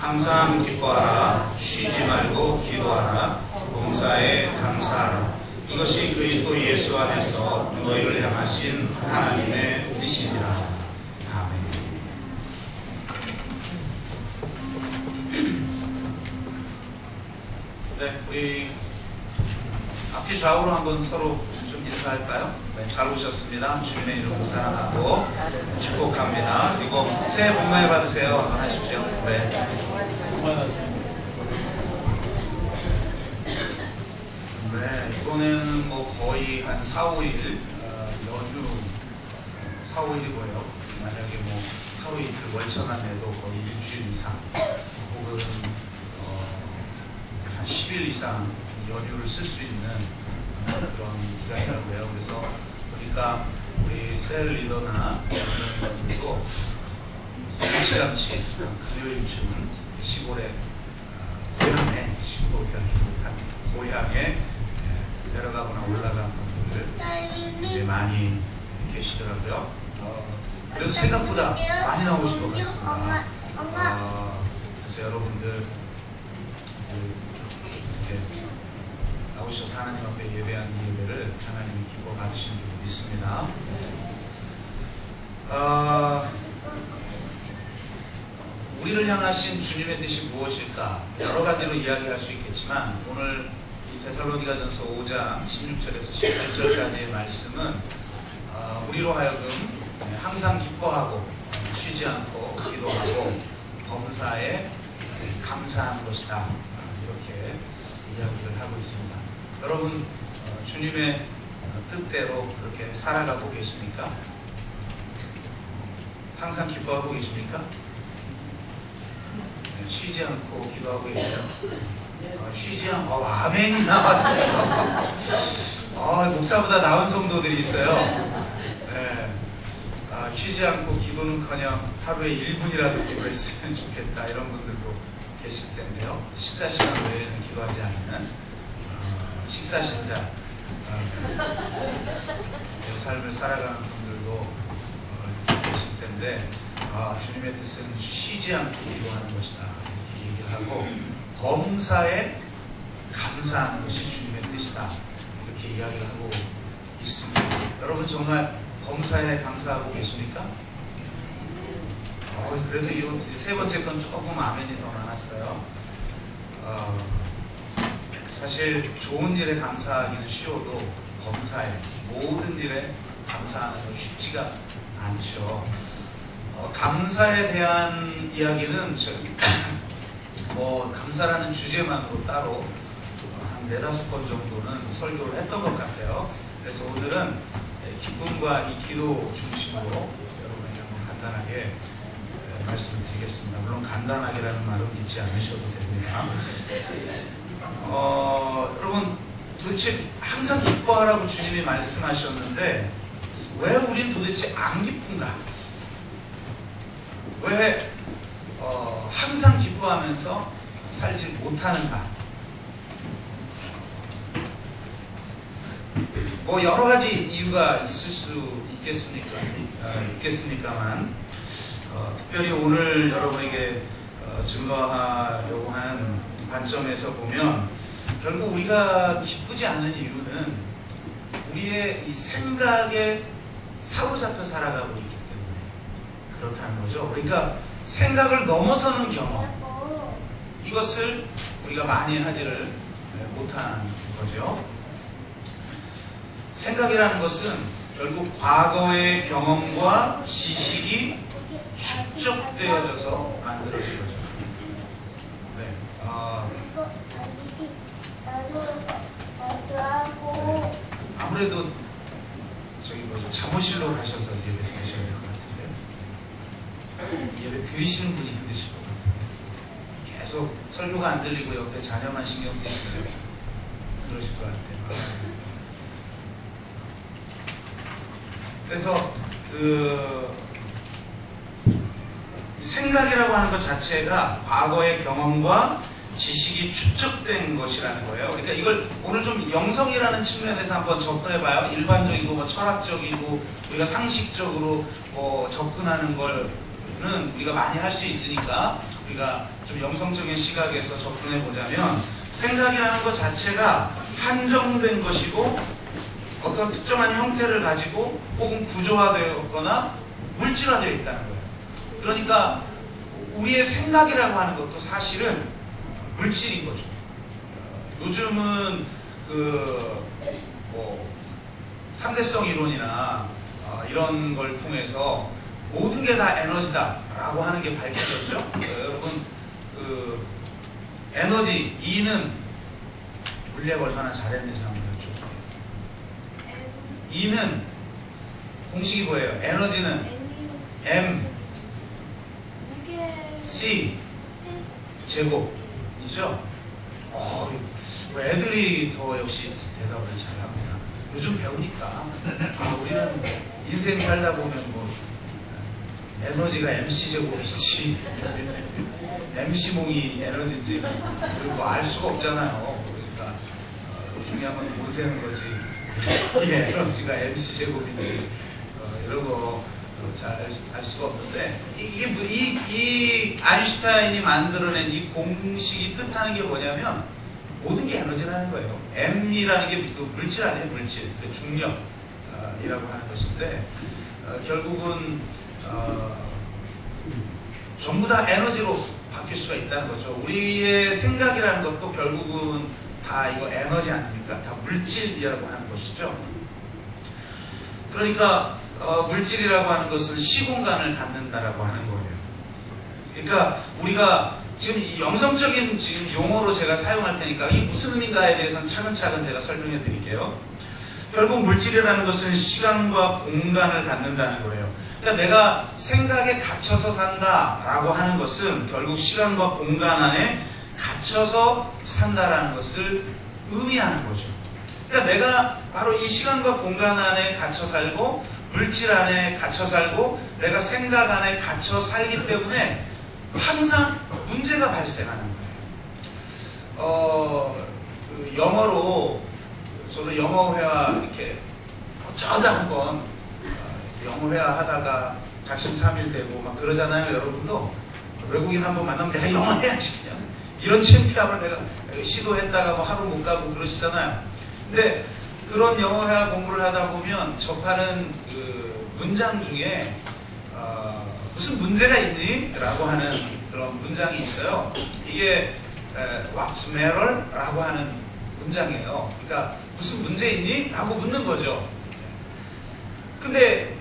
항상 기뻐하라. 쉬지 말고 기도하라. 봉사에 감사하라. 이것이 그리스도 예수 안에서 너희를 향하신 하나님의 뜻이니라. 아멘. 네, 우리 앞뒤 좌우로 한번 서로 좀 인사할까요? 네, 잘 오셨습니다. 주님의 이름으로 사랑하고 축복합니다. 그리고 새해 복 많이 받으세요. 한번 하십시오. 네. 네, 이번에는 뭐 거의 한 4, 5일 연휴 4, 5일이고요. 만약에 뭐 하루 이틀 월차만 내도 거의 일주일 이상 혹은 한 10일 이상 연휴를 쓸 수 있는 그런 기간이라고요. 그래서 보니까 우리 셀 리더나 이런 분들도 일찌감치 금요일쯤 시골에 고향에 내려가거나 올라간 분들 이제 많이 계시더라고요. 그래도 생각보다 많이 나오신 것 같습니다. 그래서 여러분들 이렇게 나오셔서 하나님 앞에 예배한 이 예배를 하나님이 기뻐 받으시는 줄 믿습니다. 우리를 향하신 주님의 뜻이 무엇일까? 여러 가지로 이야기할 수 있겠지만 오늘 이 데살로니가전서 5장 16절에서 18절까지의 말씀은 우리로 하여금 항상 기뻐하고 쉬지 않고 기도하고 범사에 감사하는 것이다. 이렇게 이야기를 하고 있습니다. 여러분 주님의 뜻대로 그렇게 살아가고 계십니까? 항상 기뻐하고 계십니까? 쉬지 않고 기도하고 계세요. 쉬지 않고 아멘이 나왔어요. 목사보다 나은 성도들이 있어요. 네. 쉬지 않고 기도는커녕 하루에 1분이라도 기도했으면 좋겠다 이런 분들도 계실 텐데요. 식사 시간 외에는 기도하지 않는 식사신자 삶을 살아가는 분들도 계실 텐데 주님의 뜻은 쉬지 않고 기도하는 것이다 이렇게 얘기를 하고 범사에 감사하는 것이 주님의 뜻이다 이렇게 이야기를 하고 있습니다. 여러분 정말 범사에 감사하고 계십니까? 그래도 이거 세 번째 건 조금 아멘이 더 많았어요. 사실 좋은 일에 감사하기는 쉬워도 범사에 모든 일에 감사하는 건 쉽지가 않죠. 감사에 대한 이야기는 감사라는 주제만으로 따로 한 4-5번 정도는 설교를 했던 것 같아요. 그래서 오늘은 기쁨과 이 기도 중심으로 여러분에게 한번 간단하게 말씀을 드리겠습니다. 물론 간단하게라는 말은 잊지 않으셔도 됩니다. 여러분 도대체 항상 기뻐하라고 주님이 말씀하셨는데 왜 우린 도대체 안 기쁜가? 왜 항상 기뻐하면서 살지 못하는가? 뭐 여러 가지 이유가 있을 수 있겠습니까만 특별히 오늘 여러분에게 증거하려고 하는 관점에서 보면 결국 우리가 기쁘지 않은 이유는 우리의 이 생각에 사로잡혀 살아가고 있기 때문에 그렇다는 거죠. 그러니까 생각을 넘어서는 경험 이것을 우리가 많이 하지를 못하는 거죠. 생각이라는 것은 결국 과거의 경험과 지식이 축적되어져서 만들어진 거죠. 네. 아무래도 사무실로 가셔서 예배 드리셔야 될 것 같은데요. 예배 드리시는 분이 힘드실 것 같아요. 계속 설교가 안 들리고 옆에 자녀만 신경 쓰이시죠? 그러실 것 같아요. 그래서 생각이라고 하는 것 자체가 과거의 경험과 지식이 축적된 것이라는 거예요. 그러니까 이걸 오늘 좀 영성이라는 측면에서 한번 접근해봐요. 일반적이고 철학적이고 우리가 상식적으로 접근하는 거는 우리가 많이 할 수 있으니까 우리가 좀 영성적인 시각에서 접근해 보자면 생각이라는 것 자체가 한정된 것이고 어떤 특정한 형태를 가지고 혹은 구조화되었거나 물질화되어 있다는 거예요. 그러니까 우리의 생각이라고 하는 것도 사실은 물질인 거죠. 요즘은 상대성 이론이나 이런 걸 통해서 모든 게 다 에너지다라고 하는 게 밝혀졌죠. 여러분 에너지 E는 물리학 얼마나 잘했는지 한번 여쭤볼게요. E는 공식이 뭐예요? 에너지는 M C 제곱이죠. 애들이 더 역시 대답을 잘합니다. 요즘 배우니까 우리는 인생 살다 보면 뭐 에너지가 MC 제곱이지 MC몽이 에너지인지 뭐 알 수가 없잖아요. 그러니까 중요한 건 돈 세는 거지 이 에너지가 MC 제곱인지 이런 거 잘 알 수가 없는데 이 아인슈타인이 만들어낸 이 공식이 뜻하는 게 뭐냐면 모든 게 에너지라는 거예요. M이라는 게 물질 아니에요, 물질. 중력이라고 하는 것인데 결국은 전부 다 에너지로 바뀔 수가 있다는 거죠. 우리의 생각이라는 것도 결국은 다 이거 에너지 아닙니까? 다 물질이라고 하는 것이죠. 그러니까 물질이라고 하는 것은 시공간을 갖는다라고 하는 거예요. 그러니까 우리가 지금 이 영성적인 지금 용어로 제가 사용할 테니까 이게 무슨 의미인가에 대해서는 차근차근 제가 설명해 드릴게요. 결국 물질이라는 것은 시간과 공간을 갖는다는 거예요. 그러니까 내가 생각에 갇혀서 산다라고 하는 것은 결국 시간과 공간 안에 갇혀서 산다라는 것을 의미하는 거죠. 그러니까 내가 바로 이 시간과 공간 안에 갇혀 살고 물질 안에 갇혀 살고 내가 생각 안에 갇혀 살기 때문에 항상 문제가 발생하는 거예요. 영어로 저도 영어회화 이렇게 어쩌다 한번 영어회화 하다가 작심삼일되고 막 그러잖아요. 여러분도 외국인 한번 만나면 내가 영어 해야지 그냥 이런 창피함을 내가 시도했다가 뭐 하루 못 가고 그러시잖아요. 근데 그런 영어회화 공부를 하다 보면 접하는 문장 중에 무슨 문제가 있니? 라고 하는 그런 문장이 있어요. 이게 What's matter? 라고 하는 문장이에요. 그러니까 무슨 문제 있니? 라고 묻는 거죠. 근데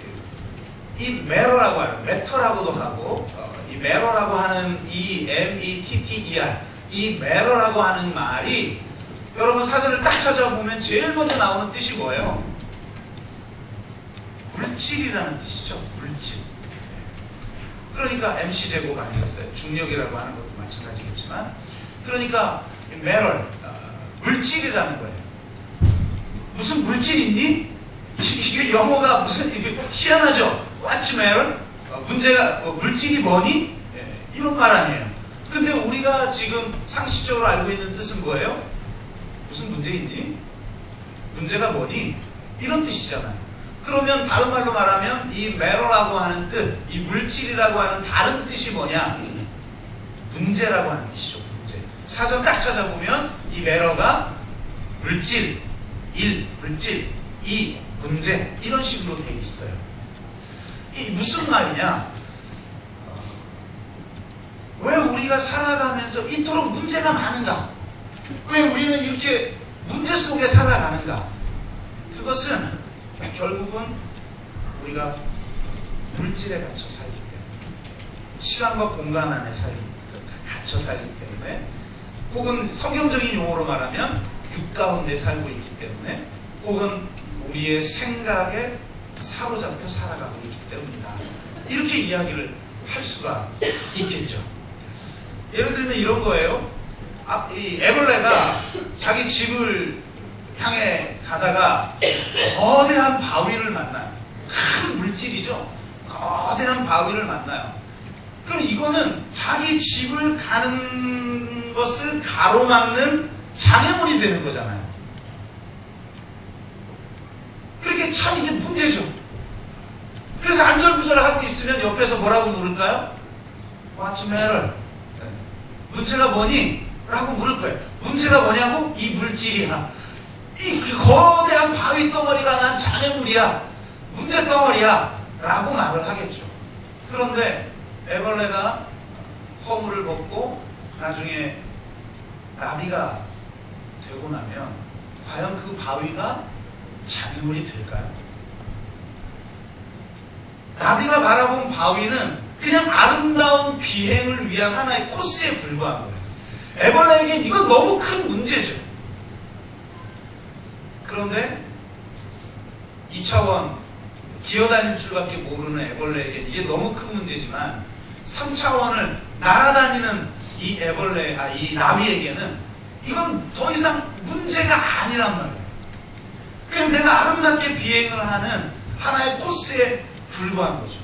이 matter라고 하는, matter라고도 하고 이 matter라고 하는 이 M-E-T-T-E-R 이 matter라고 하는 말이 여러분 사전을 딱 찾아보면 제일 먼저 나오는 뜻이 뭐예요? 물질이라는 뜻이죠. 물질. 그러니까 MC제곱 아니겠어요? 중력이라고 하는 것도 마찬가지겠지만 그러니까 matter, 물질이라는 거예요. 무슨 물질 있니? 이게 영어가 무슨 이게 희한하죠? What's matter? 문제가 물질이 뭐니? 이런 말 아니에요. 근데 우리가 지금 상식적으로 알고 있는 뜻은 뭐예요? 무슨 문제 있니? 문제가 뭐니? 이런 뜻이잖아요. 그러면 다른 말로 말하면 이 matter라고 하는 뜻, 이 물질이라고 하는 다른 뜻이 뭐냐? 문제라고 하는 뜻이죠. 문제. 사전 딱 찾아보면 이 matter가 물질, 1, 물질, 2, 문제 이런 식으로 되어 있어요. 이 무슨 말이냐? 왜 우리가 살아가면서 이토록 문제가 많은가? 왜 우리는 이렇게 문제 속에 살아가는가? 그것은 결국은 우리가 물질에 갇혀 살기 때문에 시간과 공간 안에 갇혀 살기 때문에 혹은 성경적인 용어로 말하면 육 가운데 살고 있기 때문에 혹은 우리의 생각에 사로잡혀 살아가고 있기 때문이다. 이렇게 이야기를 할 수가 있겠죠. 예를 들면 이런 거예요. 이 애벌레가 자기 집을 향해 가다가 거대한 바위를 만나요. 큰 물질이죠. 거대한 바위를 만나요. 그럼 이거는 자기 집을 가는 것을 가로막는 장애물이 되는 거잖아요. 그렇게 참 이게 문제죠. 그래서 안절부절하고 있으면 옆에서 뭐라고 물을까요? What's matter? 문제가 뭐니? 라고 물을 거예요. 문제가 뭐냐고? 이 물질이야. 그 거대한 바위 덩어리가 난 장애물이야. 문제 덩어리야. 라고 말을 하겠죠. 그런데 애벌레가 허물을 벗고 나중에 나비가 되고 나면 과연 그 바위가 장애물이 될까요? 나비가 바라본 바위는 그냥 아름다운 비행을 위한 하나의 코스에 불과한 거예요. 애벌레에겐 이건 너무 큰 문제죠. 그런데 2차원 기어다닐 줄밖에 모르는 애벌레에겐 이게 너무 큰 문제지만 3차원을 날아다니는 이 이 나비에게는 이건 더 이상 문제가 아니란 말이에요. 그냥 내가 아름답게 비행을 하는 하나의 코스에 불과한 거죠.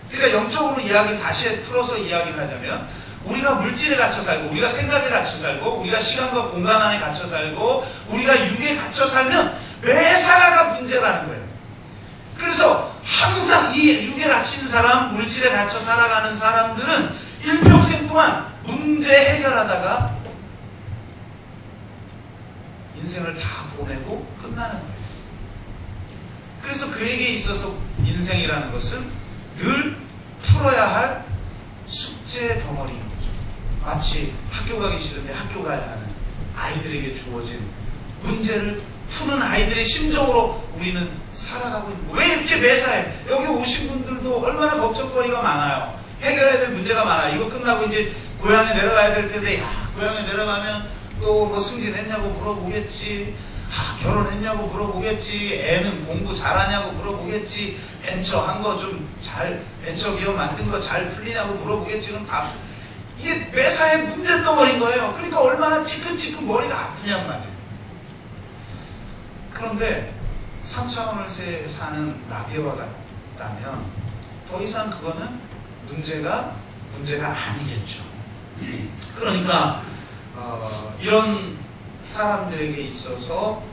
그러니까 영적으로 다시 풀어서 이야기를 하자면 우리가 물질에 갇혀 살고 우리가 생각에 갇혀 살고 우리가 시간과 공간 안에 갇혀 살고 우리가 육에 갇혀 살면 매사가 문제라는 거예요. 그래서 항상 이 육에 갇힌 사람, 물질에 갇혀 살아가는 사람들은 일평생 동안 문제 해결하다가 인생을 다 보내고 끝나는 거예요. 그래서 그에게 있어서 인생이라는 것은 늘 풀어야 할 숙제 덩어리인 거죠. 마치 학교 가기 싫은데 학교 가야 하는 아이들에게 주어진 문제를 푸는 아이들의 심정으로 우리는 살아가고 있는 거예요. 왜 이렇게 매사해? 여기 오신 분들도 얼마나 걱정거리가 많아요. 해결해야 될 문제가 많아요. 이거 끝나고 이제 고향에 내려가야 될 텐데, 고향에 내려가면 또 뭐 승진했냐고 물어보겠지. 결혼했냐고 물어보겠지. 애는 공부 잘하냐고 물어보겠지. 벤처 한 거 좀 벤처 기업 만든 거 잘 풀리냐고 물어보겠지. 그럼 다 이게 매사에 문제 덩어리인 거예요. 그러니까 얼마나 지끈지끈 머리가 아프냔 말이에요. 그런데 3차원을 사는 나비와 같다면 더 이상 그거는 문제가 아니겠죠. 그러니까 이런 사람들에게 있어서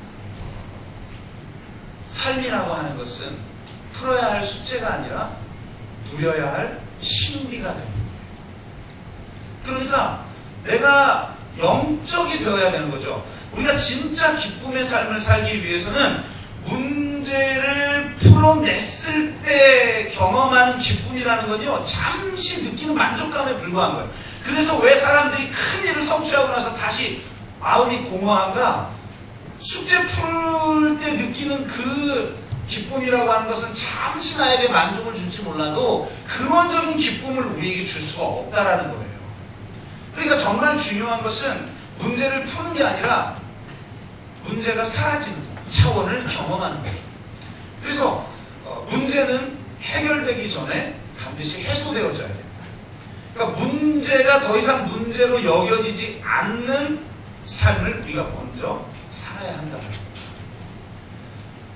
삶이라고 하는 것은 풀어야 할 숙제가 아니라 누려야 할 신비가 됩니다. 그러니까 내가 영적이 되어야 되는 거죠. 우리가 진짜 기쁨의 삶을 살기 위해서는 문제를 풀어냈을 때 경험하는 기쁨이라는 건요, 잠시 느끼는 만족감에 불과한 거예요. 그래서 왜 사람들이 큰 일을 성취하고 나서 다시 마음이 공허한가? 숙제 풀 때 느끼는 그 기쁨이라고 하는 것은 잠시 나에게 만족을 줄지 몰라도 근원적인 기쁨을 우리에게 줄 수가 없다라는 거예요. 그러니까 정말 중요한 것은 문제를 푸는 게 아니라 문제가 사라지는 차원을 경험하는 거죠. 그래서 문제는 해결되기 전에 반드시 해소되어져야 된다. 그러니까 문제가 더 이상 문제로 여겨지지 않는 삶을 우리가 먼저 살아야 한다는 거죠.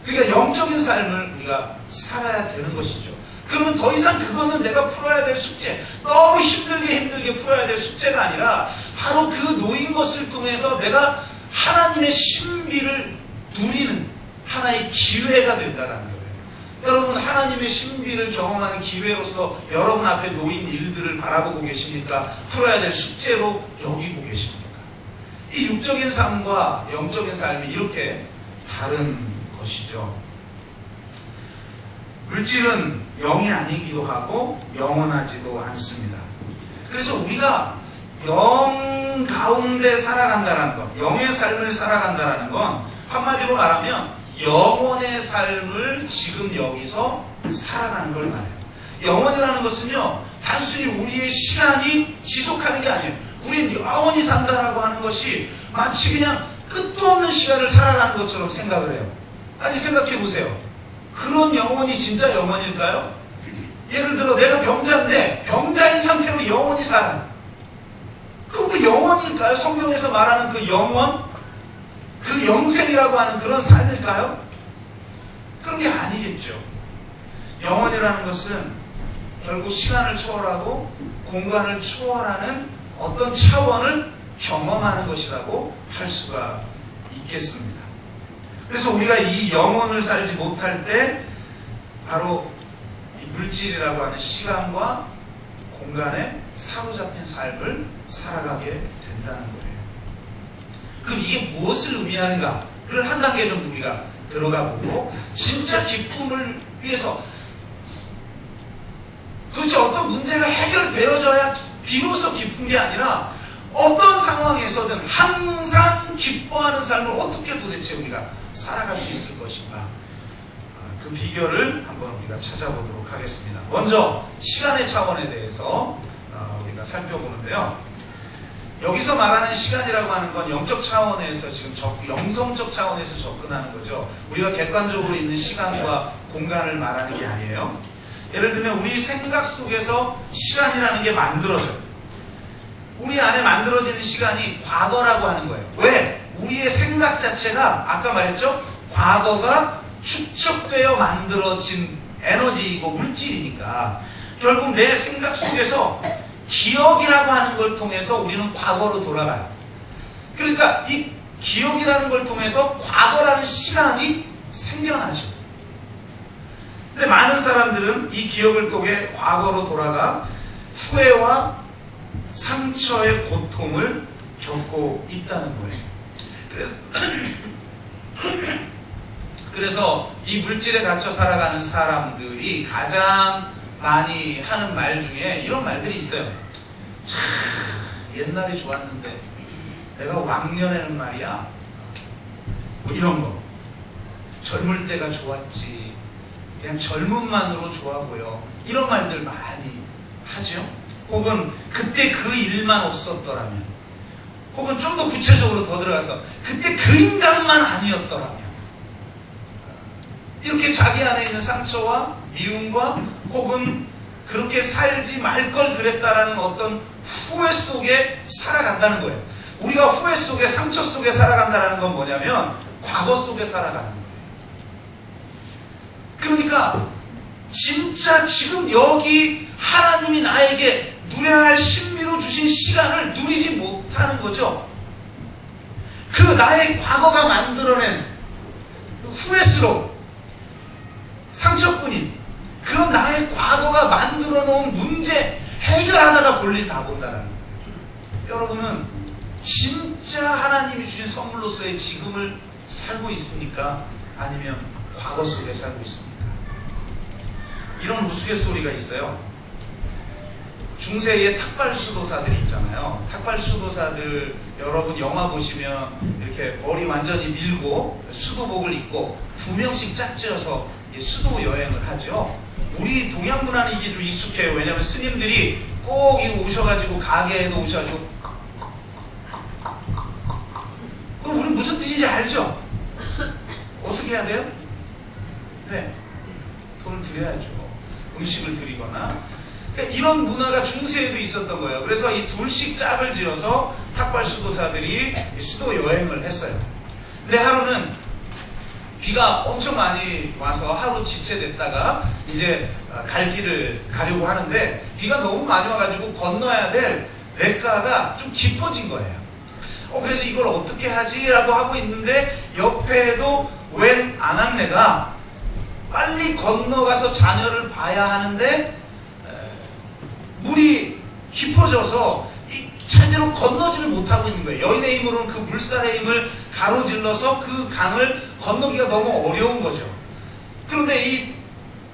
그러니까 영적인 삶을 우리가 살아야 되는 것이죠. 그러면 더 이상 그거는 내가 풀어야 될 숙제, 너무 힘들게 풀어야 될 숙제가 아니라 바로 그 놓인 것을 통해서 내가 하나님의 신비를 누리는 하나의 기회가 된다는 거예요. 여러분, 하나님의 신비를 경험하는 기회로서 여러분 앞에 놓인 일들을 바라보고 계십니까? 풀어야 될 숙제로 여기고 계십니까? 이 육적인 삶과 영적인 삶이 이렇게 다른 것이죠. 물질은 영이 아니기도 하고 영원하지도 않습니다. 그래서 우리가 영 가운데 살아간다는 것, 영의 삶을 살아간다는 건 한마디로 말하면 영혼의 삶을 지금 여기서 살아가는 걸 말해요. 영혼이라는 것은요, 단순히 우리의 시간이 지속하는 게 아니에요. 우리는 영원히 산다라고 하는 것이 마치 그냥 끝도 없는 시간을 살아가는 것처럼 생각을 해요. 아니, 생각해 보세요. 그런 영혼이 진짜 영혼일까요? 예를 들어 내가 병자인데 병자인 상태로 영원히 살아. 그럼 그 영혼일까요? 성경에서 말하는 그 영원? 그 영생이라고 하는 그런 삶일까요? 그런 게 아니겠죠. 영혼이라는 것은 결국 시간을 초월하고 공간을 초월하는 어떤 차원을 경험하는 것이라고 할 수가 있겠습니다. 그래서 우리가 이 영혼을 살지 못할 때 바로 이 물질이라고 하는 시간과 공간에 사로잡힌 삶을 살아가게 된다는 거예요. 그럼 이게 무엇을 의미하는가를 한 단계 좀 우리가 들어가 보고, 진짜 기쁨을 위해서 도대체 어떤 문제가 해결되어져야 비로소 기쁜 게 아니라 어떤 상황에서든 항상 기뻐하는 삶을 어떻게 도대체 우리가 살아갈 수 있을 것인가, 그 비결을 한번 우리가 찾아보도록 하겠습니다. 먼저 시간의 차원에 대해서 우리가 살펴보는데요. 여기서 말하는 시간이라고 하는 건 영적 차원에서 지금 영성적 차원에서 접근하는 거죠. 우리가 객관적으로 있는 시간과 공간을 말하는 게 아니에요. 예를 들면 우리 생각 속에서 시간이라는 게 만들어져요. 우리 안에 만들어지는 시간이 과거라고 하는 거예요. 왜? 우리의 생각 자체가 아까 말했죠? 과거가 축적되어 만들어진 에너지이고 물질이니까 결국 내 생각 속에서 기억이라고 하는 걸 통해서 우리는 과거로 돌아가요. 그러니까 이 기억이라는 걸 통해서 과거라는 시간이 생겨나죠. 근데 많은 사람들은 이 기억을 통해 과거로 돌아가 후회와 상처의 고통을 겪고 있다는 거예요. 그래서 이 물질에 갇혀 살아가는 사람들이 가장 많이 하는 말 중에 이런 말들이 있어요. 참 옛날이 좋았는데 내가 왕년에는 말이야 뭐 이런 거, 젊을 때가 좋았지, 그냥 젊음만으로 좋아 보여, 이런 말들 많이 하죠. 혹은 그때 그 일만 없었더라면, 혹은 좀 더 구체적으로 더 들어가서 그때 그 인간만 아니었더라면, 이렇게 자기 안에 있는 상처와 미움과 혹은 그렇게 살지 말 걸 그랬다라는 어떤 후회 속에 살아간다는 거예요. 우리가 후회 속에, 상처 속에 살아간다는 건 뭐냐면 과거 속에 살아가는 거예요. 그러니까 진짜 지금 여기 하나님이 나에게 누려야 할 신비로 주신 시간을 누리지 못하는 거죠. 그 나의 과거가 만들어낸 후회스러움, 상처뿐인 그런 나의 과거가 만들어 놓은 문제 해결하다가 볼일 다 본다는 거예요. 여러분은 진짜 하나님이 주신 선물로서의 지금을 살고 있습니까? 아니면 과거 속에 살고 있습니까? 이런 우스갯소리가 있어요. 중세의 탁발 수도사들 있잖아요. 탁발 수도사들 여러분 영화 보시면 이렇게 머리 완전히 밀고 수도복을 입고 2명씩 짝지어서 수도 여행을 하죠. 우리 동양 문화는 이게 좀 익숙해요. 왜냐하면 스님들이 꼭 이거 오셔가지고 가게에도 오셔가지고, 그럼 우리 무슨 뜻인지 알죠? 어떻게 해야 돼요? 네, 돈을 드려야죠. 음식을 드리거나. 이런 문화가 중세에도 있었던 거예요. 그래서 이 둘씩 짝을 지어서 탁발 수도사들이 수도 여행을 했어요. 근데 하루는 비가 엄청 많이 와서 하루 지체됐다가 이제 갈 길을 가려고 하는데 비가 너무 많이 와가지고 건너야 될 냇가가 좀 깊어진 거예요. 그래서 이걸 어떻게 하지? 라고 하고 있는데 옆에도 웬 아낙네가 빨리 건너가서 자녀를 봐야 하는데 물이 깊어져서 제대로 건너지를 못하고 있는 거예요. 여인의 힘으로는 그 물살의 힘을 가로질러서 그 강을 건너기가 너무 어려운 거죠. 그런데 이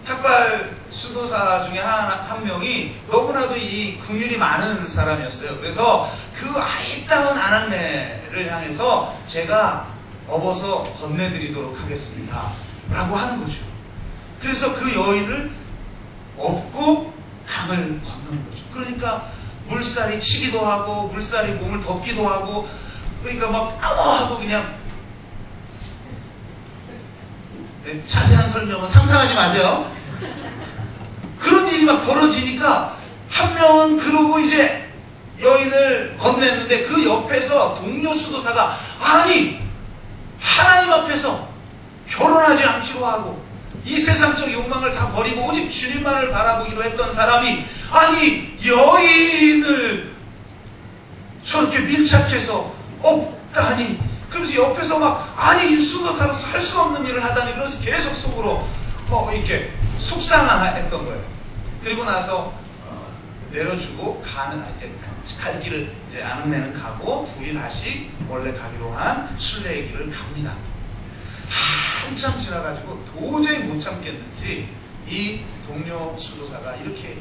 탁발 수도사 중에 한 명이 너무나도 이 긍휼이 많은 사람이었어요. 그래서 그 아리따운 아낙네를 향해서 제가 업어서 건네드리도록 하겠습니다 라고 하는 거죠. 그래서 그 여인을 업고 강을 건너는 거죠. 그러니까 물살이 치기도 하고 물살이 몸을 덮기도 하고, 그러니까 막 아워 하고 그냥, 자세한 설명은 상상하지 마세요. 그런 일이 막 벌어지니까 한 명은 그러고 이제 여인을 건넸는데 그 옆에서 동료 수도사가 아니 하나님 앞에서 결혼하지 않기로 하고 이 세상적 욕망을 다 버리고 오직 주님만을 바라보기로 했던 사람이 아니 여인을 저렇게 밀착해서 없다니, 그래서 옆에서 막 아니 수도사로서 할 수 없는 일을 하다니, 그래서 계속 속으로 뭐 이렇게 속상해했던 거예요. 그리고 나서 내려주고 가는 이제 갈 길을 이제 아는 애는 가고 둘이 다시 원래 가기로 한 순례의 길을 갑니다. 한참 지나가지고 도저히 못 참겠는지 이 동료 수도사가 이렇게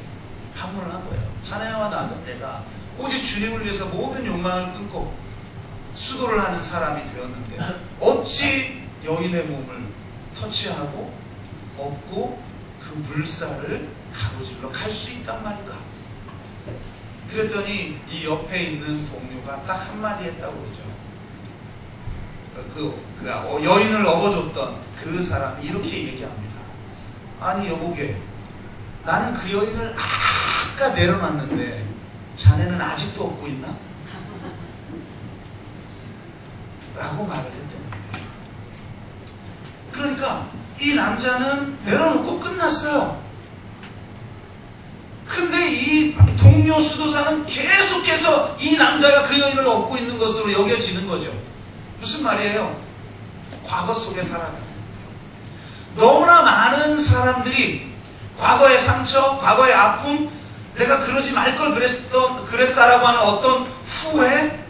반문을 한 거예요. 자네와 나는 내가 오직 주님을 위해서 모든 욕망을 끊고 수도를 하는 사람이 되었는데 어찌 여인의 몸을 터치하고 업고 그 물살을 가로질러 갈 수 있단 말인가? 그랬더니 이 옆에 있는 동료가 딱 한마디 했다고 그러죠. 여인을 업어줬던 그 사람이 이렇게 얘기합니다. 아니 여보게, 나는 그 여인을 아까 내려놨는데 자네는 아직도 업고 있나? 라고 말을 했다는 거예요. 그러니까 이 남자는 내려놓고 끝났어요. 근데 이 동료 수도사는 계속해서 이 남자가 그 여인을 업고 있는 것으로 여겨지는 거죠. 무슨 말이에요? 과거 속에 살아가는 거예요. 너무나 많은 사람들이 과거의 상처, 과거의 아픔, 내가 그러지 말 걸 그랬다라고 하는 어떤 후회,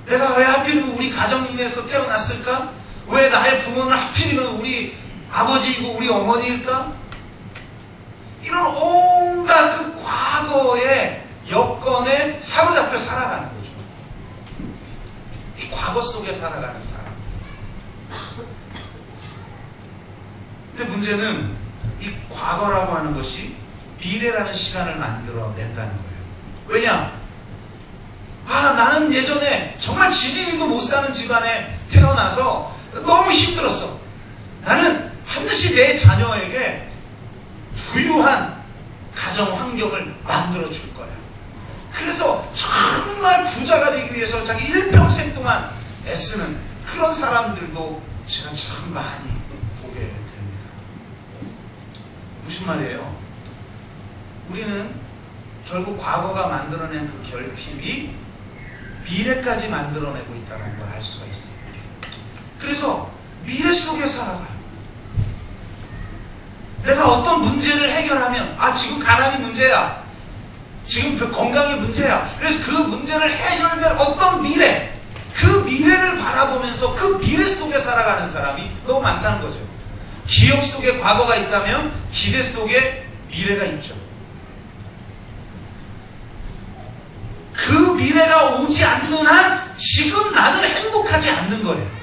내가 왜 하필이면 우리 가정에서 태어났을까? 왜 나의 부모는 하필이면 우리 아버지이고 우리 어머니일까? 이런 온갖 그 과거의 여건에 사로잡혀 살아가는 거죠. 이 과거 속에 살아가는 사람. 근데 문제는 이 과거라고 하는 것이 미래라는 시간을 만들어낸다는 거예요. 왜냐? 나는 예전에 정말 지진이도 못 사는 집안에 태어나서 너무 힘들었어. 나는 반드시 내 자녀에게 부유한 가정 환경을 만들어 줄 거야. 그래서 정말 부자가 되기 위해서 자기 일평생 동안 애쓰는 그런 사람들도 제가 참 많이 보게 됩니다. 무슨 말이에요? 우리는 결국 과거가 만들어낸 그 결핍이 미래까지 만들어내고 있다는 걸 알 수가 있어요. 그래서 미래 속에 살아가요. 내가 어떤 문제를 해결하면 지금 가난이 문제야, 지금 그 건강이 문제야. 그래서 그 문제를 해결될 어떤 미래, 그 미래를 바라보면서 그 미래 속에 살아가는 사람이 너무 많다는 거죠. 기억 속에 과거가 있다면 기대 속에 미래가 있죠. 그 미래가 오지 않는 한 지금 나는 행복하지 않는 거예요.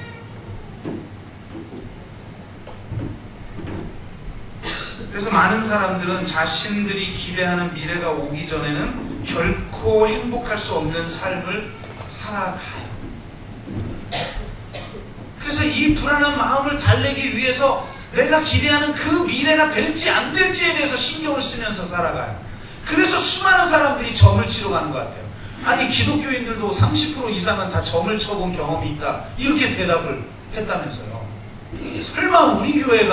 그래서 많은 사람들은 자신들이 기대하는 미래가 오기 전에는 결코 행복할 수 없는 삶을 살아가요. 그래서 이 불안한 마음을 달래기 위해서 내가 기대하는 그 미래가 될지 안 될지에 대해서 신경을 쓰면서 살아가요. 그래서 수많은 사람들이 점을 치러 가는 것 같아요. 아니 기독교인들도 30% 이상은 다 점을 쳐본 경험이 있다, 이렇게 대답을 했다면서요. 설마 우리 교회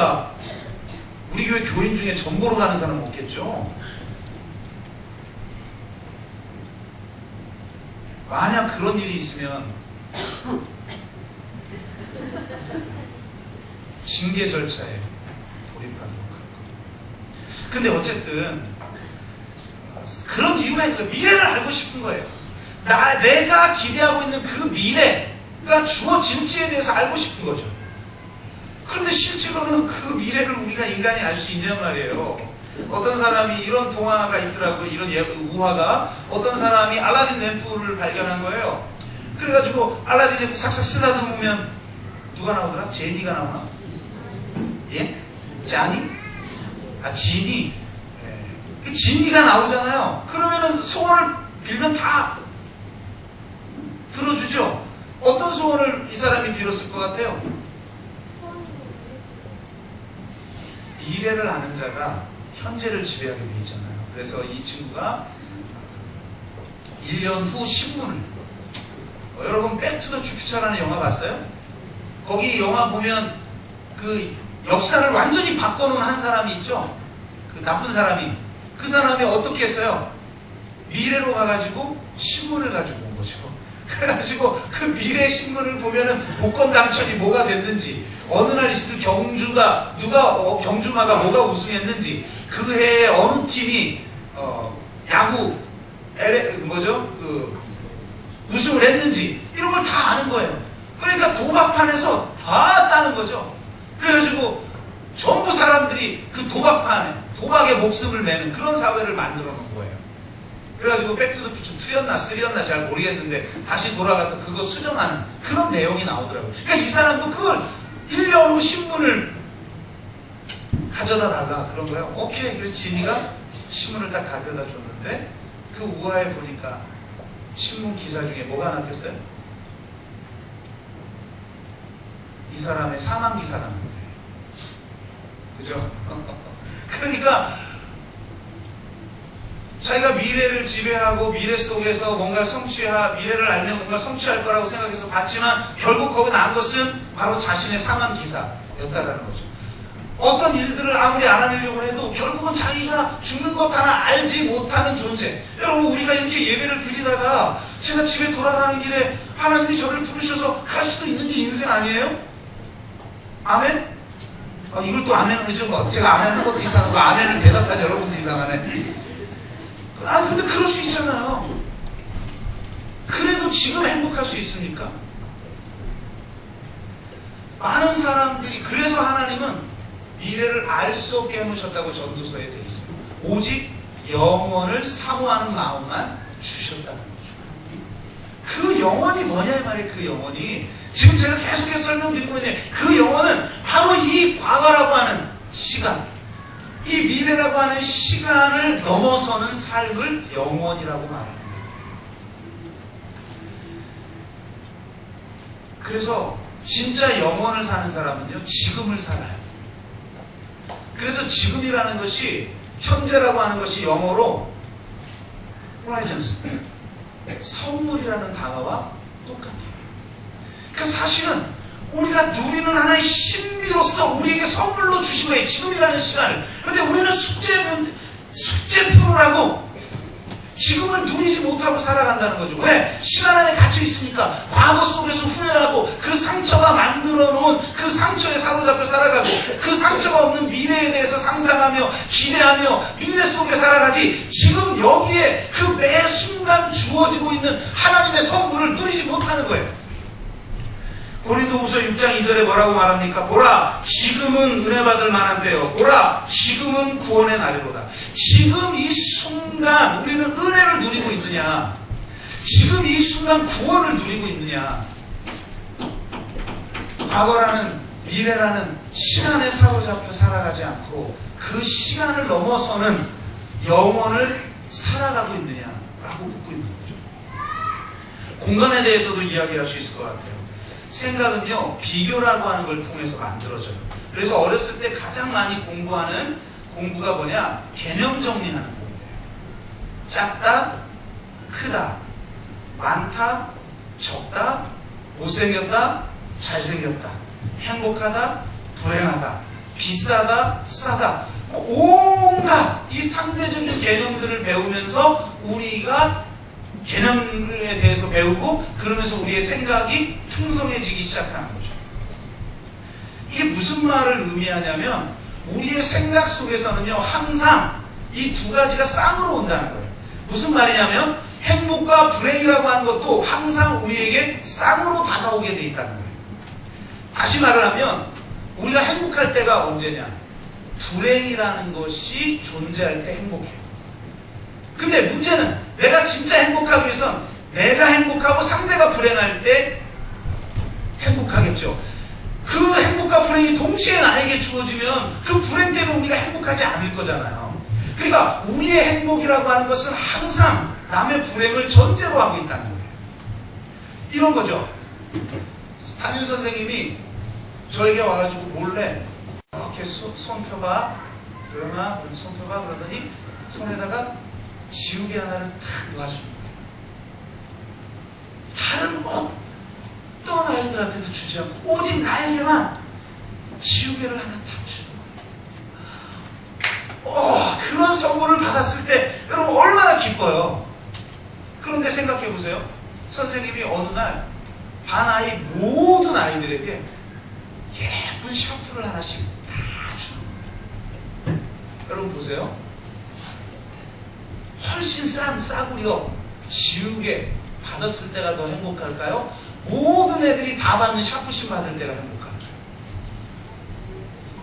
교인 중에 점 보러 가는 사람은 없겠죠? 만약 그런 일이 있으면 징계 절차에 돌입하도록 할 겁니다. 근데 어쨌든 그런 이유가 있는 거예요. 미래를 알고 싶은 거예요. 내가 기대하고 있는 그 미래가 주어질지에 대해서 알고 싶은 거죠. 그런데 실제로는 그 미래를 우리가 인간이 알 수 있냔 말이에요. 어떤 사람이 이런 동화가 있더라고요. 이런 우화가, 어떤 사람이 알라딘 램프를 발견한 거예요. 그래가지고 알라딘 램프 싹싹 쓰다듬으면 누가 나오더라? 제니가 나오나? 예? 자니? 지니? 그 지니가 나오잖아요. 그러면은 소원을 빌면 다 들어주죠. 어떤 소원을 이 사람이 빌었을 것 같아요? 미래를 아는 자가 현재를 지배하게 되어 있잖아요. 그래서 이 친구가 1년 후 신문을, 여러분 백투더 퓨처라는 영화 봤어요? 거기 영화 보면 그 역사를 완전히 바꿔놓은 한 사람이 있죠? 그 나쁜 사람이. 그 사람이 어떻게 했어요? 미래로 가가지고 신문을 가지고 온 거죠. 그래가지고 그 미래 신문을 보면은 복권 당첨이 뭐가 됐는지, 어느 날 있을 경주가 경주마가 뭐가 우승했는지, 그 해에 어느 팀이 야구 우승을 했는지 이런 걸 다 아는 거예요. 그러니까 도박판에서 다 따는 거죠. 그래가지고 전부 사람들이 그 도박판에 도박에 목숨을 매는 그런 사회를 만들어 놓은 거예요. 그래가지고 백투더퓨처 2였나 3였나 잘 모르겠는데 다시 돌아가서 그거 수정하는 그런 내용이 나오더라고요. 그러니까 이 사람도 그걸 1년 후 신문을 가져다 달라 그런 거예요. 오케이. 그래서 진이가 신문을 딱 가져다 줬는데 그 우화에 보니까 신문 기사 중에 뭐가 났겠어요? 이 사람의 사망 기사가 나는 거예요. 그죠? 그러니까 자기가 미래를 지배하고 미래 속에서 뭔가 미래를 알면 뭔가 성취할 거라고 생각해서 봤지만 결국 거기 난 것은 바로 자신의 사망 기사였다라는 거죠. 어떤 일들을 아무리 알아내려고 해도 결국은 자기가 죽는 것 하나 알지 못하는 존재. 여러분, 우리가 이렇게 예배를 드리다가 제가 집에 돌아가는 길에 하나님이 저를 부르셔서 갈 수도 있는 게 인생 아니에요? 아멘? 이걸 또 아멘을 좀 제가 아멘 한 것도 이상하고 아멘을 대답한 여러분도 이상하네. 근데 그럴 수 있잖아요. 그래도 지금 행복할 수 있습니까? 많은 사람들이 그래서 하나님은 미래를 알 수 없게 해놓으셨다고 전도서에 되어 있어요. 오직 영원을 사모하는 마음만 주셨다는 거죠. 그 영원이 뭐냐 이 말이에요. 그 영원이 지금 제가 계속해서 설명드리고 있는데 그 영혼은 바로 이 과거라고 하는 시간, 이 미래라고 하는 시간을 넘어서는 삶을 영원이라고 말합니다. 그래서 진짜 영원을 사는 사람은요, 지금을 살아요. 그래서 지금이라는 것이, 현재라고 하는 것이 영어로 presence, 선물이라는 단어와 똑같아요. 그러니까 사실은 우리가 누리는 하나의 신비로서 우리에게 선물로 주신 거예요. 지금이라는 시간을. 근데 우리는 숙제 풀으라고 지금을 누리지 못하고 살아간다는 거죠. 왜? 시간 안에 갇혀 있으니까 과거 속에서 후회하고 그 상처가 만들어 놓은 그 상처에 사로잡혀 살아가고 그 상처가 없는 미래에 대해서 상상하며 기대하며 미래 속에 살아가지, 지금 여기에 그 매 순간 주어지고 있는 하나님의 선물을 누리지 못하는 거예요. 고린도후서 6장 2절에 뭐라고 말합니까? 보라, 지금은 은혜 받을 만한 때요. 보라, 지금은 구원의 날이로다. 지금 이 순간 우리는 은혜를 누리고 있느냐? 지금 이 순간 구원을 누리고 있느냐? 과거라는, 미래라는 시간에 사로잡혀 살아가지 않고 그 시간을 넘어서는 영혼을 살아가고 있느냐라고 묻고 있는 거죠. 공간에 대해서도 이야기할 수 있을 것 같아요. 생각은요, 비교라고 하는 걸 통해서 만들어져요. 그래서 어렸을 때 가장 많이 공부하는 공부가 뭐냐? 개념 정리하는 공부예요. 작다, 크다, 많다, 적다, 못생겼다, 잘생겼다, 행복하다, 불행하다, 비싸다, 싸다, 온갖 이 상대적인 개념들을 배우면서 우리가 개념에 대해서 배우고, 그러면서 우리의 생각이 풍성해지기 시작하는 거죠. 이게 무슨 말을 의미하냐면, 우리의 생각 속에서는요, 항상 이 두 가지가 쌍으로 온다는 거예요. 무슨 말이냐면, 행복과 불행이라고 하는 것도 항상 우리에게 쌍으로 다가오게 돼 있다는 거예요. 다시 말을 하면, 우리가 행복할 때가 언제냐? 불행이라는 것이 존재할 때 행복해요. 근데 문제는 내가 진짜 행복하기 위해선 내가 행복하고 상대가 불행할 때 행복하겠죠. 그 행복과 불행이 동시에 나에게 주어지면 그 불행 때문에 우리가 행복하지 않을 거잖아요. 그러니까 우리의 행복이라고 하는 것은 항상 남의 불행을 전제로 하고 있다는 거예요. 이런 거죠. 담임 선생님이 저에게 와가지고 몰래 이렇게 손 펴봐, 그러나 손 펴봐 그러더니 손에다가 지우개 하나를 탁 놔주는 거예요. 다른 어떤 아이들한테도 주지 않고 오직 나에게만 지우개를 하나 탁 주는 거예요. 그런 선물을 받았을 때 여러분 얼마나 기뻐요. 그런데 생각해 보세요. 선생님이 어느 날 반 아이 모든 아이들에게 예쁜 샴푸를 하나씩 다 주는 거예요. 여러분 보세요. 훨씬 싼 싸구려 지우개 받았을 때가 더 행복할까요? 모든 애들이 다 받는 샴푸신 받을 때가 행복할까요?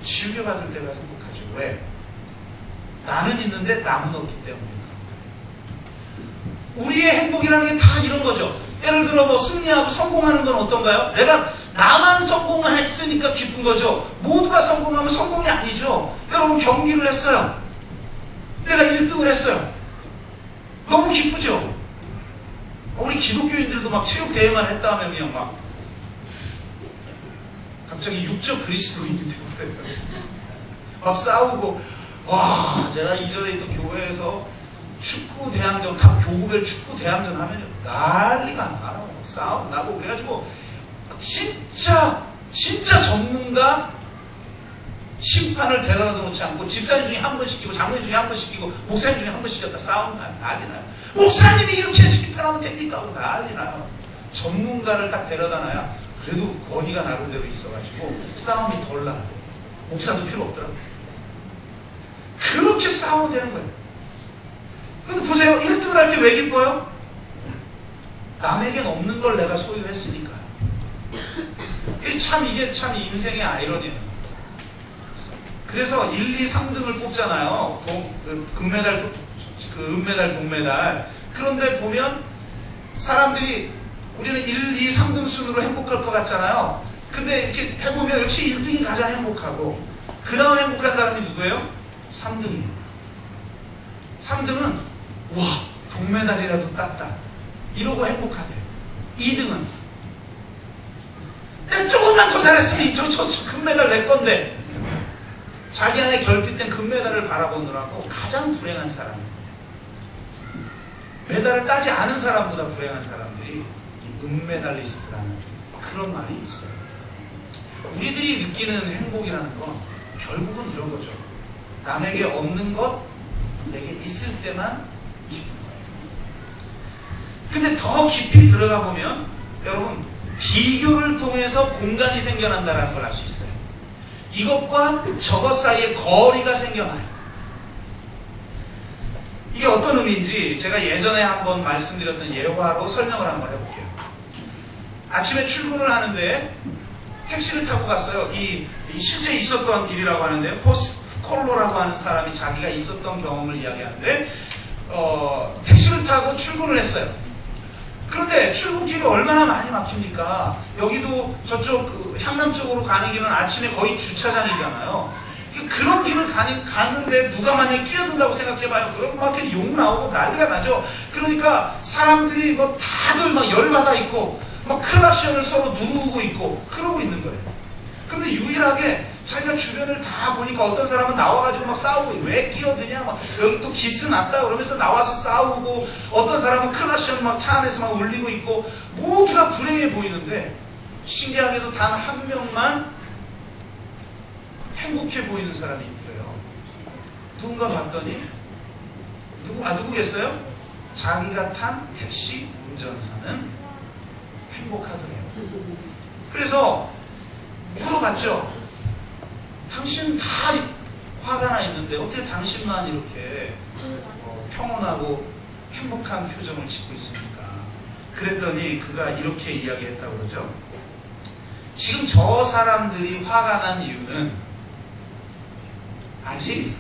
지우개 받을 때가 행복하죠. 왜? 나는 있는데 남은 없기 때문에. 우리의 행복이라는 게 다 이런 거죠. 예를 들어 뭐 승리하고 성공하는 건 어떤가요? 내가 나만 성공을 했으니까 기쁜 거죠. 모두가 성공하면 성공이 아니죠. 여러분 경기를 했어요. 내가 1등을 했어요. 너무 기쁘죠. 우리 기독교인들도 막 체육대회만 했다 하면 그냥 막 갑자기 육적 그리스도인이 되어버려요. 막 싸우고, 와, 제가 이전에 있던 교회에서 축구 대항전, 각 교구별 축구 대항전 하면 난리가 나요. 싸움 나고. 그래가지고 진짜 전문가 심판을 데려다 놓지 않고 집사님 중에 한 번 시키고 장로님 중에 한 번 시키고 목사님 중에 한 번 시켰다 싸움 나요. 난리 나요. 목사님이 이렇게 심판하면 됩니까? 하고 난리 나요. 전문가를 딱 데려다 놔야 그래도 권위가 나름대로 있어가지고 싸움이 덜 나요. 목사도 필요 없더라고요. 그렇게 싸워야 되는 거예요. 근데 보세요. 1등을 할 때 왜 기뻐요? 남에겐 없는 걸 내가 소유했으니까요. 이게 참 인생의 아이러니예요. 그래서 1, 2, 3등을 뽑잖아요. 금메달, 은메달, 동메달. 그런데 보면 사람들이 우리는 1, 2, 3등 순으로 행복할 것 같잖아요. 근데 이렇게 해보면 역시 1등이 가장 행복하고 그 다음 행복한 사람이 누구예요? 3등이에요. 3등은 와, 동메달이라도 땄다. 이러고 행복하대요. 2등은 내가 조금만 더 잘했으면 저 금메달 내 건데 자기 안에 결핍된 금메달을 바라보느라고 가장 불행한 사람입니다. 메달을 따지 않은 사람보다 불행한 사람들이 이 은메달리스트라는 그런 말이 있어요. 우리들이 느끼는 행복이라는 건 결국은 이런 거죠. 남에게 없는 것, 내게 있을 때만 기쁜 거예요. 근데 더 깊이 들어가 보면 여러분 비교를 통해서 공간이 생겨난다는 걸 알 수 있어요. 이것과 저것 사이에 거리가 생겨나요. 이게 어떤 의미인지 제가 예전에 한번 말씀드렸던 예화로 설명을 한번 해볼게요. 아침에 출근을 하는데 택시를 타고 갔어요. 실제 있었던 일이라고 하는데 포스콜로라고 하는 사람이 자기가 있었던 경험을 이야기하는데 택시를 타고 출근을 했어요. 그런데 출근길이 얼마나 많이 막힙니까? 여기도 저쪽 향남 쪽으로 가는 길은 아침에 거의 주차장이잖아요. 그런 길을 갔는데 누가 만약에 끼어든다고 생각해봐요. 그럼 막 욕 나오고 난리가 나죠. 그러니까 사람들이 뭐 다들 막 열받아 있고 막 클락션을 서로 누르고 있고 그러고 있는 거예요. 근데 유일하게 자기가 주변을 다 보니까 어떤 사람은 나와가지고 막 싸우고 왜 끼어드냐 막 여기 또 기스 났다 그러면서 나와서 싸우고 어떤 사람은 클락션 막 차 안에서 막 울리고 있고 모두가 불행해 보이는데 신기하게도 단 한 명만 행복해 보이는 사람이 있더래요. 누군가 봤더니 누구겠어요? 자기가 탄 택시 운전사는 행복하더래요. 그래서 물어봤죠. 당신 다 화가 나 있는데 어떻게 당신만 이렇게 평온하고 행복한 표정을 짓고 있습니까? 그랬더니 그가 이렇게 이야기했다고 그러죠. 지금 저 사람들이 화가 난 이유는 아직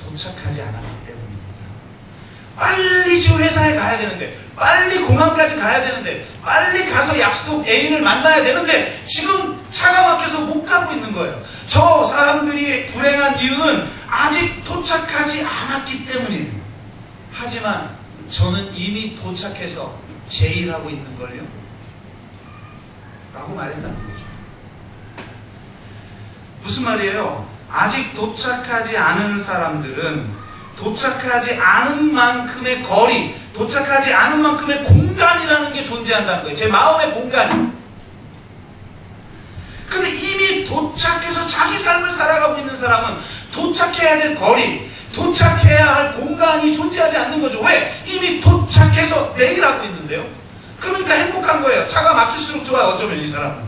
도착하지 않았기 때문입니다. 빨리 지금 회사에 가야 되는데 빨리 공항까지 가야 되는데 빨리 가서 약속 애인을 만나야 되는데 지금 차가 막혀서 못 가고 있는 거예요. 저 사람들이 불행한 이유는 아직 도착하지 않았기 때문이에요. 하지만 저는 이미 도착해서 제일하고 있는걸요? 라고 말했다는 거죠. 무슨 말이에요? 아직 도착하지 않은 사람들은 도착하지 않은 만큼의 거리, 도착하지 않은 만큼의 공간이라는 게 존재한다는 거예요. 제 마음의 공간이. 근데 이미 도착해서 자기 삶을 살아가고 있는 사람은 도착해야 될 거리, 도착해야 할 공간이 존재하지 않는 거죠. 왜? 이미 도착해서 내일 하고 있는데요. 그러니까 행복한 거예요. 차가 막힐수록 좋아요. 어쩌면 이 사람은.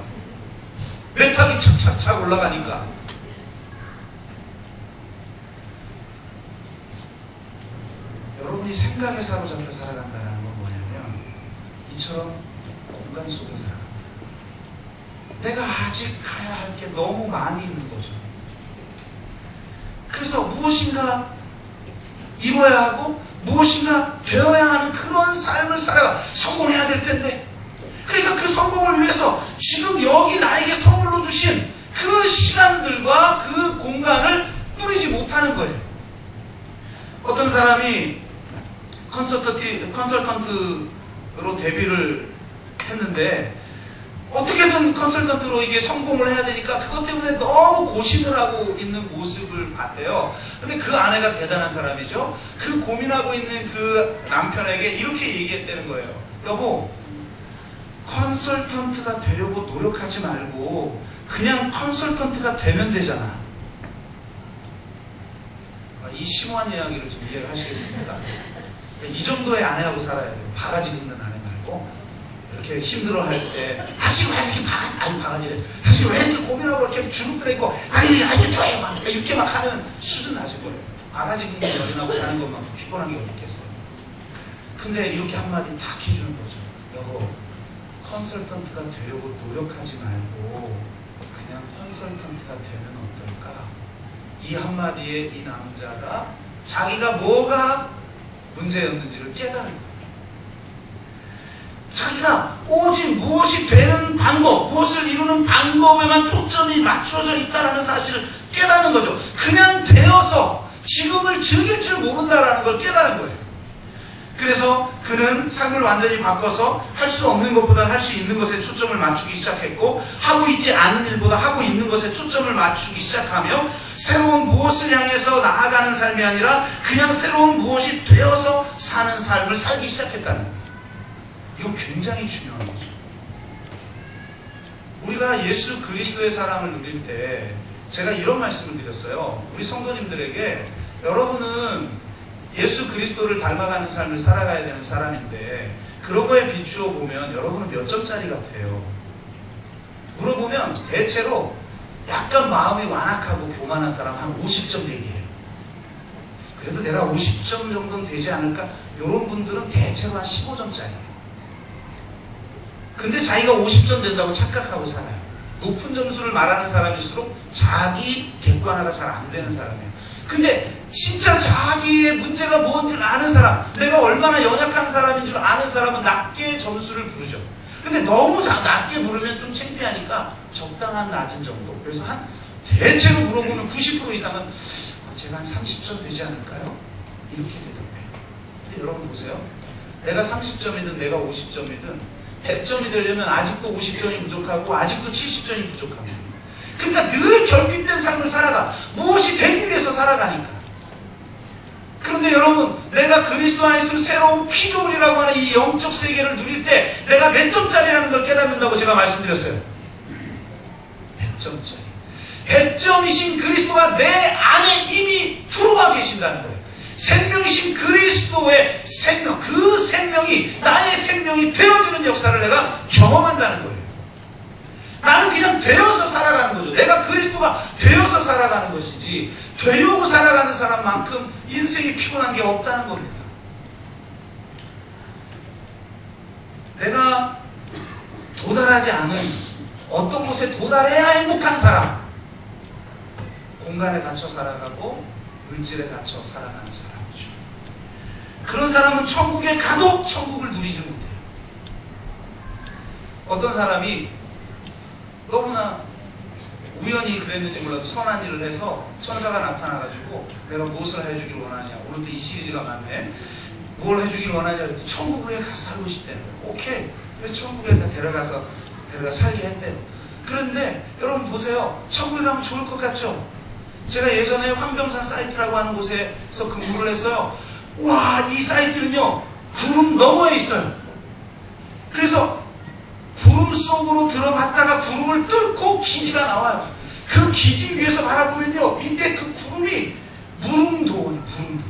메탁이 착착착 올라가니까. 여러분이 생각에 사로잡혀 살아간다는 건 뭐냐면 이처럼 공간 속에 살아간다. 내가 아직 가야 할 게 너무 많이 있는 거죠. 그래서 무엇인가 이뤄야 하고 무엇인가 되어야 하는 그런 삶을 살아가. 성공해야 될 텐데, 그러니까 그 성공을 위해서 지금 여기 나에게 선물로 주신 그 시간들과 그 공간을 누리지 못하는 거예요. 어떤 사람이 컨설턴트로 데뷔를 했는데 어떻게든 컨설턴트로 이게 성공을 해야 되니까 그것 때문에 너무 고심을 하고 있는 모습을 봤대요. 근데 그 아내가 대단한 사람이죠. 그 고민하고 있는 그 남편에게 이렇게 얘기했다는 거예요. 여보, 컨설턴트가 되려고 노력하지 말고 그냥 컨설턴트가 되면 되잖아. 이 심오한 이야기를 좀 이해를 하시겠습니까? 이 정도의 아내하고 살아야 돼요. 바가지 긁는 아내 말고. 이렇게 힘들어할 때 다시 왜 이렇게 바가지래, 다시 왜 이렇게 고민하고 이렇게 주눅 들어있고 아니 이게 더해 막 이렇게 막 하면 수준 낮은 거예요. 바가지 긁는 연인하고 사는 것만큼 피곤한 게 어딨겠어요. 근데 이렇게 한마디 딱 해주는 거죠. 여보, 컨설턴트가 되려고 노력하지 말고 그냥 컨설턴트가 되면 어떨까? 이 한마디에 이 남자가 자기가 뭐가 문제였는지를 깨달은 거예요. 자기가 오직 무엇이 되는 방법, 무엇을 이루는 방법에만 초점이 맞춰져 있다는 사실을 깨닫는 거죠. 그냥 되어서 지금을 즐길 줄 모른다는 걸 깨달은 거예요. 그래서 그는 삶을 완전히 바꿔서 할 수 없는 것보다 할 수 있는 것에 초점을 맞추기 시작했고, 하고 있지 않은 일보다 하고 있는 것에 초점을 맞추기 시작하며 새로운 무엇을 향해서 나아가는 삶이 아니라 그냥 새로운 무엇이 되어서 사는 삶을 살기 시작했다는 거예요. 이건 굉장히 중요한 거죠. 우리가 예수 그리스도의 사랑을 누릴 때 제가 이런 말씀을 드렸어요. 우리 성도님들에게 여러분은 예수 그리스도를 닮아가는 삶을 살아가야 되는 사람인데 그런 거에 비추어 보면 여러분은 몇 점짜리 같아요? 물어보면 대체로 약간 마음이 완악하고 교만한 사람 한 50점 얘기해요. 그래도 내가 50점 정도는 되지 않을까? 이런 분들은 대체로 한 15점짜리예요. 근데 자기가 50점 된다고 착각하고 살아요. 높은 점수를 말하는 사람일수록 자기 객관화가 잘 안 되는 사람이에요. 근데 진짜 자기의 문제가 뭔지를 아는 사람, 내가 얼마나 연약한 사람인 줄 아는 사람은 낮게 점수를 부르죠. 근데 너무 낮게 부르면 좀 창피하니까 적당한 낮은 정도. 그래서 한 대체로 물어보면 90% 이상은 제가 한 30점 되지 않을까요? 이렇게 대답해요. 근데 여러분 보세요. 내가 30점이든 내가 50점이든 100점이 되려면 아직도 50점이 부족하고 아직도 70점이 부족합니다. 그러니까 늘 결핍된 삶을 살아가. 무엇이 되기 위해서 살아가니까. 그런데 여러분, 내가 그리스도 안에서 새로운 피조물이라고 하는 이 영적 세계를 누릴 때 내가 몇 점짜리라는 걸 깨닫는다고 제가 말씀드렸어요. 100점짜리. 100점이신 그리스도가 내 안에 이미 들어와 계신다는 거예요. 생명이신 그리스도의 생명, 그 생명이 나의 생명이 되어주는 역사를 내가 경험한다는 거예요. 나는 그냥 되어서 살아가는 거죠. 내가 그리스도가 되어서 살아가는 것이지 되려고 살아가는 사람만큼 인생이 피곤한 게 없다는 겁니다. 내가 도달하지 않은 어떤 곳에 도달해야 행복한 사람, 공간에 갇혀 살아가고 물질에 갇혀 살아가는 사람이죠. 그런 사람은 천국에 가도 천국을 누리지 못해요. 어떤 사람이 너무나 우연히 그랬는지 몰라도 선한 일을 해서 천사가 나타나가지고 내가 무엇을 해주길 원하냐, 오늘도 이 시리즈가 많네, 뭘 해주길 원하냐 그랬더니 천국에 가서 살고 싶대요. 오케이, 그래서 천국에 데려가 살게 했대요. 그런데 여러분 보세요. 천국에 가면 좋을 것 같죠? 제가 예전에 황병산 사이트라고 하는 곳에서 근무를 했어요. 와, 이 사이트는요 구름 너머에 있어요. 그래서 구름 속으로 들어갔다가 구름을 뚫고 기지가 나와요. 그 기지 위에서 바라보면요 밑에 그 구름이 무릉도원이에요. 무릉도.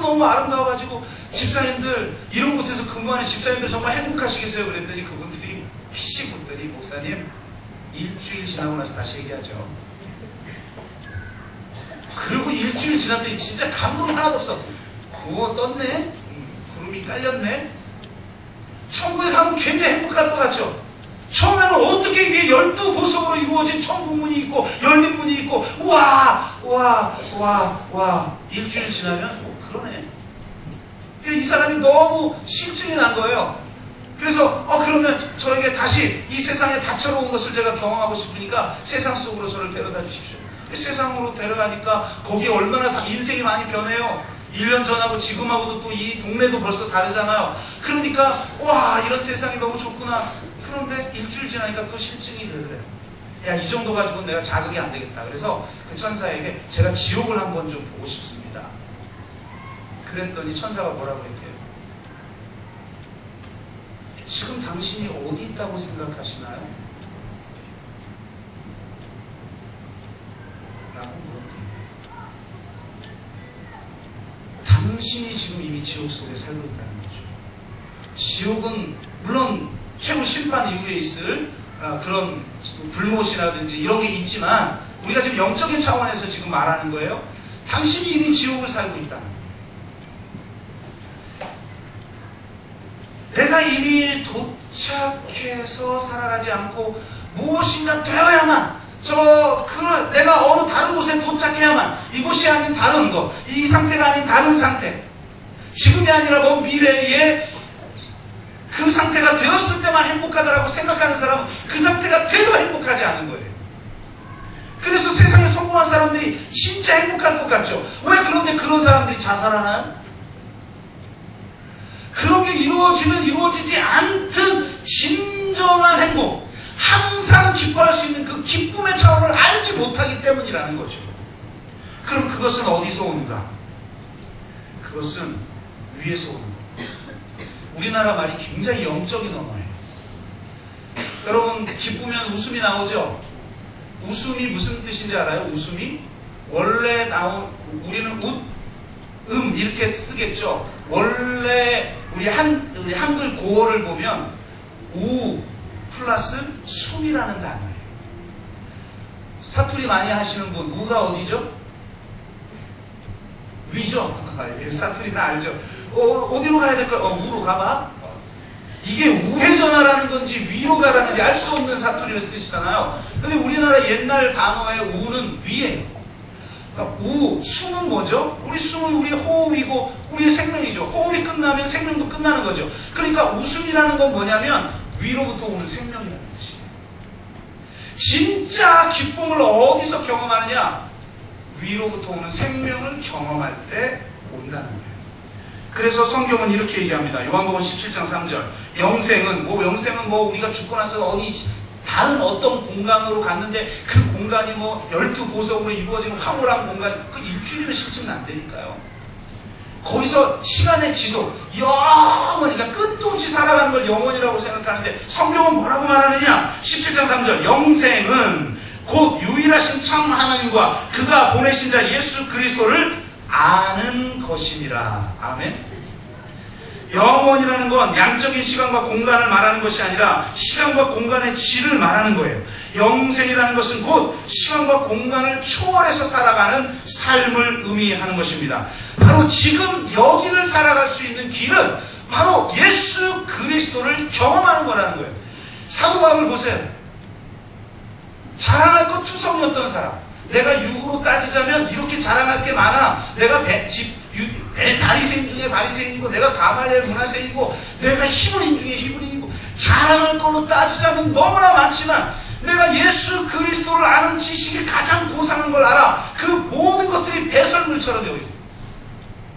너무 아름다워가지고 집사님들, 이런 곳에서 근무하는 집사님들 정말 행복하시겠어요? 그랬더니 그분들이 피식 웃더니 목사님 일주일 지나고 나서 다시 얘기하죠. 그리고 일주일 지났더니 진짜 감동이 하나도 없어. 떴네? 구름이 깔렸네? 천국에 가면 굉장히 행복할 것 같죠? 처음에는 어떻게 이게 12보석으로 이루어진 천국문이 있고 열린 문이 있고 와 일주일 지나면 그러네. 이 사람이 너무 심증이 난 거예요. 그래서 그러면 저에게 다시 이 세상에 다채로운 것을 제가 경험하고 싶으니까 세상 속으로 저를 데려다 주십시오. 세상으로 데려가니까 거기에 얼마나 인생이 많이 변해요. 1년 전하고 지금하고도 또 이 동네도 벌써 다르잖아요. 그러니까 이런 세상이 너무 좋구나. 그런데 일주일 지나니까 또 실증이 되더래요. 야, 이 정도 가지고는 내가 자극이 안 되겠다. 그래서 그 천사에게 제가 지옥을 한번 좀 보고 싶습니다. 그랬더니 천사가 뭐라고 했대요? 지금 당신이 어디 있다고 생각하시나요? 라고 물었대요. 당신이 지금 이미 지옥 속에 살고 있다는 거죠. 지옥은 물론 최후 심판 이후에 있을 그런 불못이라든지 이런 게 있지만 우리가 지금 영적인 차원에서 지금 말하는 거예요. 당신이 이미 지옥을 살고 있다는 거예요. 내가 이미 도착해서 살아가지 않고 무엇인가 되어야만 내가 어느 다른 곳에 도착해야만 이곳이 아닌 다른 것, 이 상태가 아닌 다른 상태, 지금이 아니라 먼 미래에 그 상태가 되었을 때만 행복하다라고 생각하는 사람은 그 상태가 돼도 행복하지 않은 거예요. 그래서 세상에 성공한 사람들이 진짜 행복할 것 같죠. 왜 그런데 그런 사람들이 자살하나요? 그런 게 이루어지든 이루어지지 않든 진정한 행복, 항상 기뻐할 수 있는 그 기쁨의 차원을 알지 못하기 때문이라는 거죠. 그럼 그것은 어디서 오는가? 그것은 위에서 오는 거예요. 우리나라 말이 굉장히 영적인 언어예요. 여러분, 기쁘면 웃음이 나오죠? 웃음이 무슨 뜻인지 알아요? 웃음이? 원래 우리는 이렇게 쓰겠죠? 원래 우리 한글 고어를 보면 우 플러스 숨이라는 단어예요. 사투리 많이 하시는 분, 우가 어디죠? 위죠? 사투리는 알죠? 어디로 가야 될까요? 우로 가봐? 이게 우회전하라는 건지 위로 가라는지 알 수 없는 사투리를 쓰시잖아요. 근데 우리나라 옛날 단어의 우는 위예요. 그러니까 숨은 뭐죠? 우리 숨은 우리의 호흡이고 우리의 생명이죠. 호흡이 끝나면 생명도 끝나는 거죠. 그러니까 웃음이라는 건 뭐냐면 위로부터 오는 생명이라는 뜻이에요. 진짜 기쁨을 어디서 경험하느냐? 위로부터 오는 생명을 경험할 때 온다는 거예요. 그래서 성경은 이렇게 얘기합니다. 요한복음 17장 3절. 영생은 우리가 죽고 나서 다른 어떤 공간으로 갔는데 그 공간이 12보석으로 이루어진 황홀한 공간, 그 일주일이면 실증은 안 되니까요. 거기서 시간의 지속, 영원히가 끝도 없이 살아가는 걸 영원이라고 생각하는데 성경은 뭐라고 말하느냐? 17장 3절. 영생은 곧 유일하신 참 하나님과 그가 보내신 자 예수 그리스도를 아는 것이니라. 아멘. 영원이라는 건 양적인 시간과 공간을 말하는 것이 아니라 시간과 공간의 질을 말하는 거예요. 영생이라는 것은 곧 시간과 공간을 초월해서 살아가는 삶을 의미하는 것입니다. 바로 지금 여기를 살아갈 수 있는 길은 바로 예수 그리스도를 경험하는 거라는 거예요. 사도 바울 보세요. 자랑할 것 투성이었던 사람. 내가 육으로 따지자면 이렇게 자랑할 게 많아. 내가 바리새인 중에 바리새인이고, 내가 가말리엘 문화생이고, 내가 히브리인 중에 히브리인이고, 자랑할 걸로 따지자면 너무나 많지만 내가 예수 그리스도를 아는 지식이 가장 고상한 걸 알아. 그 모든 것들이 배설물처럼 여기.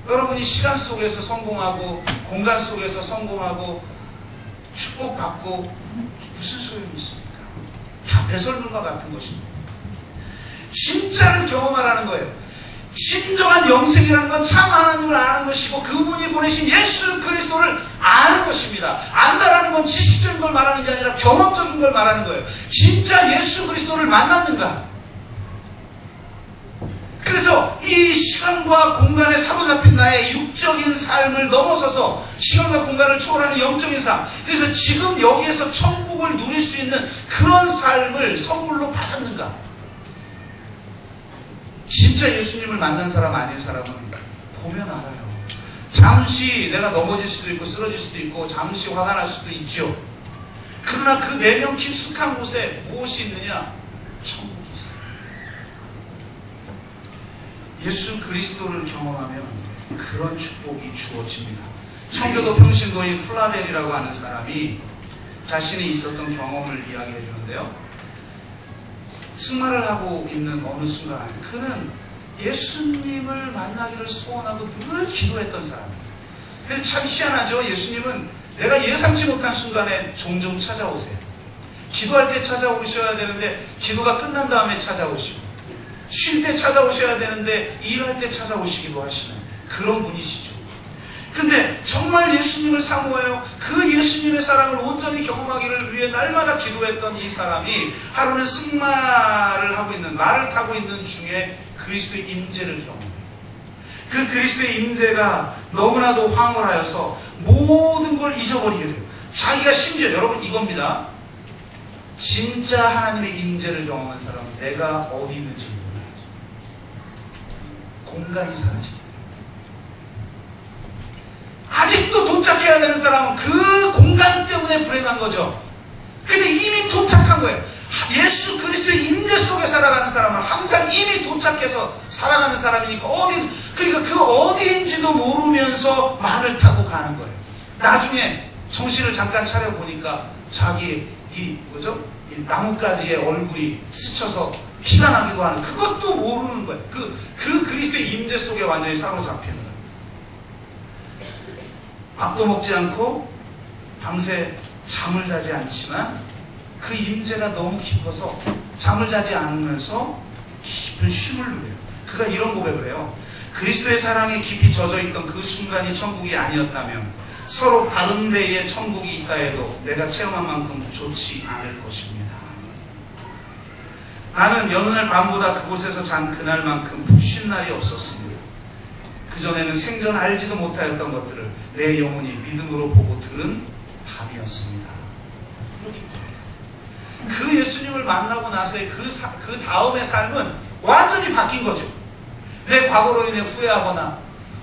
여러분이 시간 속에서 성공하고 공간 속에서 성공하고 축복받고 무슨 소용이 있습니까? 다 배설물과 같은 것입니다. 진짜를 경험하라는 거예요. 진정한 영생이라는 건 참 하나님을 아는 것이고 그분이 보내신 예수 그리스도를 아는 것입니다. 안다라는 건 지식적인 걸 말하는 게 아니라 경험적인 걸 말하는 거예요. 진짜 예수 그리스도를 만났는가? 그래서 이 시간과 공간에 사로잡힌 나의 육적인 삶을 넘어서서 시간과 공간을 초월하는 영적인 삶, 그래서 지금 여기에서 천국을 누릴 수 있는 그런 삶을 선물로 받았는가? 진짜 예수님을 만난 사람 아닌 사람은 보면 알아요. 잠시 내가 넘어질 수도 있고 쓰러질 수도 있고 잠시 화가 날 수도 있죠. 그러나 그 내면 깊숙한 곳에 무엇이 있느냐? 천국이 있어요. 예수 그리스도를 경험하면 그런 축복이 주어집니다. 청교도 평신도인 플라벨이라고 하는 사람이 자신이 있었던 경험을 이야기해 주는데요. 승마를 하고 있는 어느 순간 그는 예수님을 만나기를 소원하고 늘 기도했던 사람이에요. 그래서 참 희한하죠. 예수님은 내가 예상치 못한 순간에 종종 찾아오세요. 기도할 때 찾아오셔야 되는데 기도가 끝난 다음에 찾아오시고, 쉴 때 찾아오셔야 되는데 일할 때 찾아오시기도 하시는 그런 분이시죠. 근데 정말 예수님을 사모해요. 그 예수님의 사랑을 온전히 경험하기를 위해 날마다 기도했던 이 사람이 하루는 승마를 하고 있는, 말을 타고 있는 중에 그리스도의 임재를 경험해요. 그 그리스도의 임재가 너무나도 황홀하여서 모든 걸 잊어버리게 돼요. 자기가 심지어, 여러분 이겁니다. 진짜 하나님의 임재를 경험한 사람은 내가 어디 있는지 몰라요. 공간이 사라집니다. 아직도 도착해야 되는 사람은 그 공간 때문에 불행한 거죠. 근데 이미 도착한 거예요. 예수 그리스도의 임재 속에 살아가는 사람은 항상 이미 도착해서 살아가는 사람이니까 그러니까 그 어디인지도 모르면서 말을 타고 가는 거예요. 나중에 정신을 잠깐 차려보니까 자기 이 나뭇가지의 얼굴이 스쳐서 피가 나기도 하는, 그것도 모르는 거예요. 그 그리스도의 임재 속에 완전히 사로잡히는 거예요. 밥도 먹지 않고 밤새 잠을 자지 않지만 그 임재가 너무 깊어서 잠을 자지 않으면서 깊은 쉼을 누려요. 그가 이런 고백을 해요. 그리스도의 사랑에 깊이 젖어있던 그 순간이 천국이 아니었다면 서로 다른 데에 천국이 있다 해도 내가 체험한 만큼 좋지 않을 것입니다. 나는 여느 날 밤보다 그곳에서 잔 그날만큼 푹 쉰 날이 없었습니다. 그전에는 생전 알지도 못하였던 것들을 내 영혼이 믿음으로 보고 들은 밤이었습니다. 그렇게 그 예수님을 만나고 나서의 그 다음의 삶은 완전히 바뀐 거죠. 내 과거로 인해 후회하거나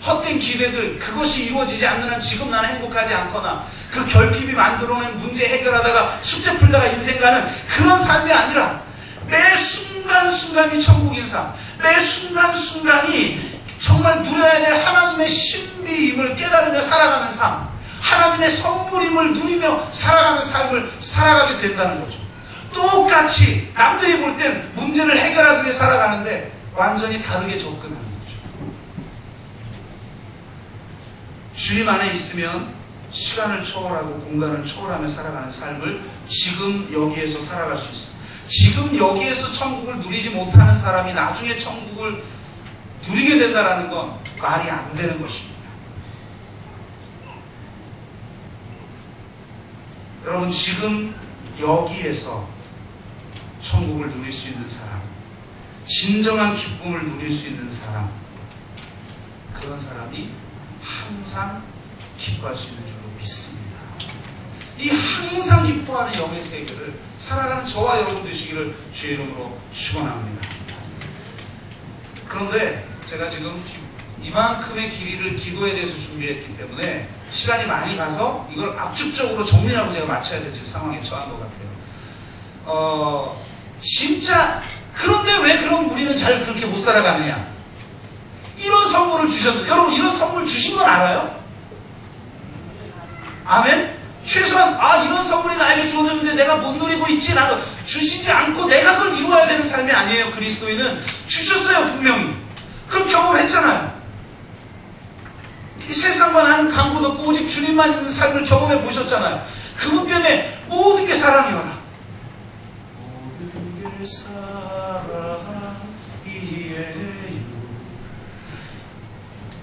헛된 기대들, 그것이 이루어지지 않는 한 지금 나는 행복하지 않거나 그 결핍이 만들어낸 문제 해결하다가 숙제 풀다가 인생 가는 그런 삶이 아니라 매 순간순간이 천국인 삶, 매 순간순간이 정말 누려야 될 하나님의 신비임을 깨달으며 살아가는 삶, 하나님의 선물임을 누리며 살아가는 삶을 살아가게 된다는 거죠. 똑같이 남들이 볼 땐 문제를 해결하기 위해 살아가는데 완전히 다르게 접근하는 거죠. 주님 안에 있으면 시간을 초월하고 공간을 초월하며 살아가는 삶을 지금 여기에서 살아갈 수 있어요. 지금 여기에서 천국을 누리지 못하는 사람이 나중에 천국을 누리게 된다는 건 말이 안 되는 것입니다. 여러분, 지금 여기에서 천국을 누릴 수 있는 사람, 진정한 기쁨을 누릴 수 있는 사람, 그런 사람이 항상 기뻐할 수 있는 줄로 믿습니다. 이 항상 기뻐하는 영의 세계를 살아가는 저와 여러분 되시기를 주의 이름으로 축원합니다. 그런데 제가 지금 이만큼의 길이를 기도에 대해서 준비했기 때문에 시간이 많이 가서 이걸 압축적으로 정리하고 제가 마쳐야 될 상황에 처한 것 같아요. 진짜 그런데 왜 그럼 우리는 잘 그렇게 못 살아가느냐? 이런 선물을 주셨는데, 여러분 이런 선물 주신 건 알아요? 아멘? 최소한 이런 선물이 나에게 주어졌는데 내가 못 누리고 있지, 나도 주시지 않고 내가 그걸 이루어야 되는 삶이 아니에요. 그리스도인은 주셨어요, 분명히. 그럼 경험했잖아요. 이 세상과 나는 강구도 없고 오직 주님만 있는 삶을 경험해 보셨잖아요. 그분 때문에 모든 게 사랑이어라. 모든 게 사랑이에요.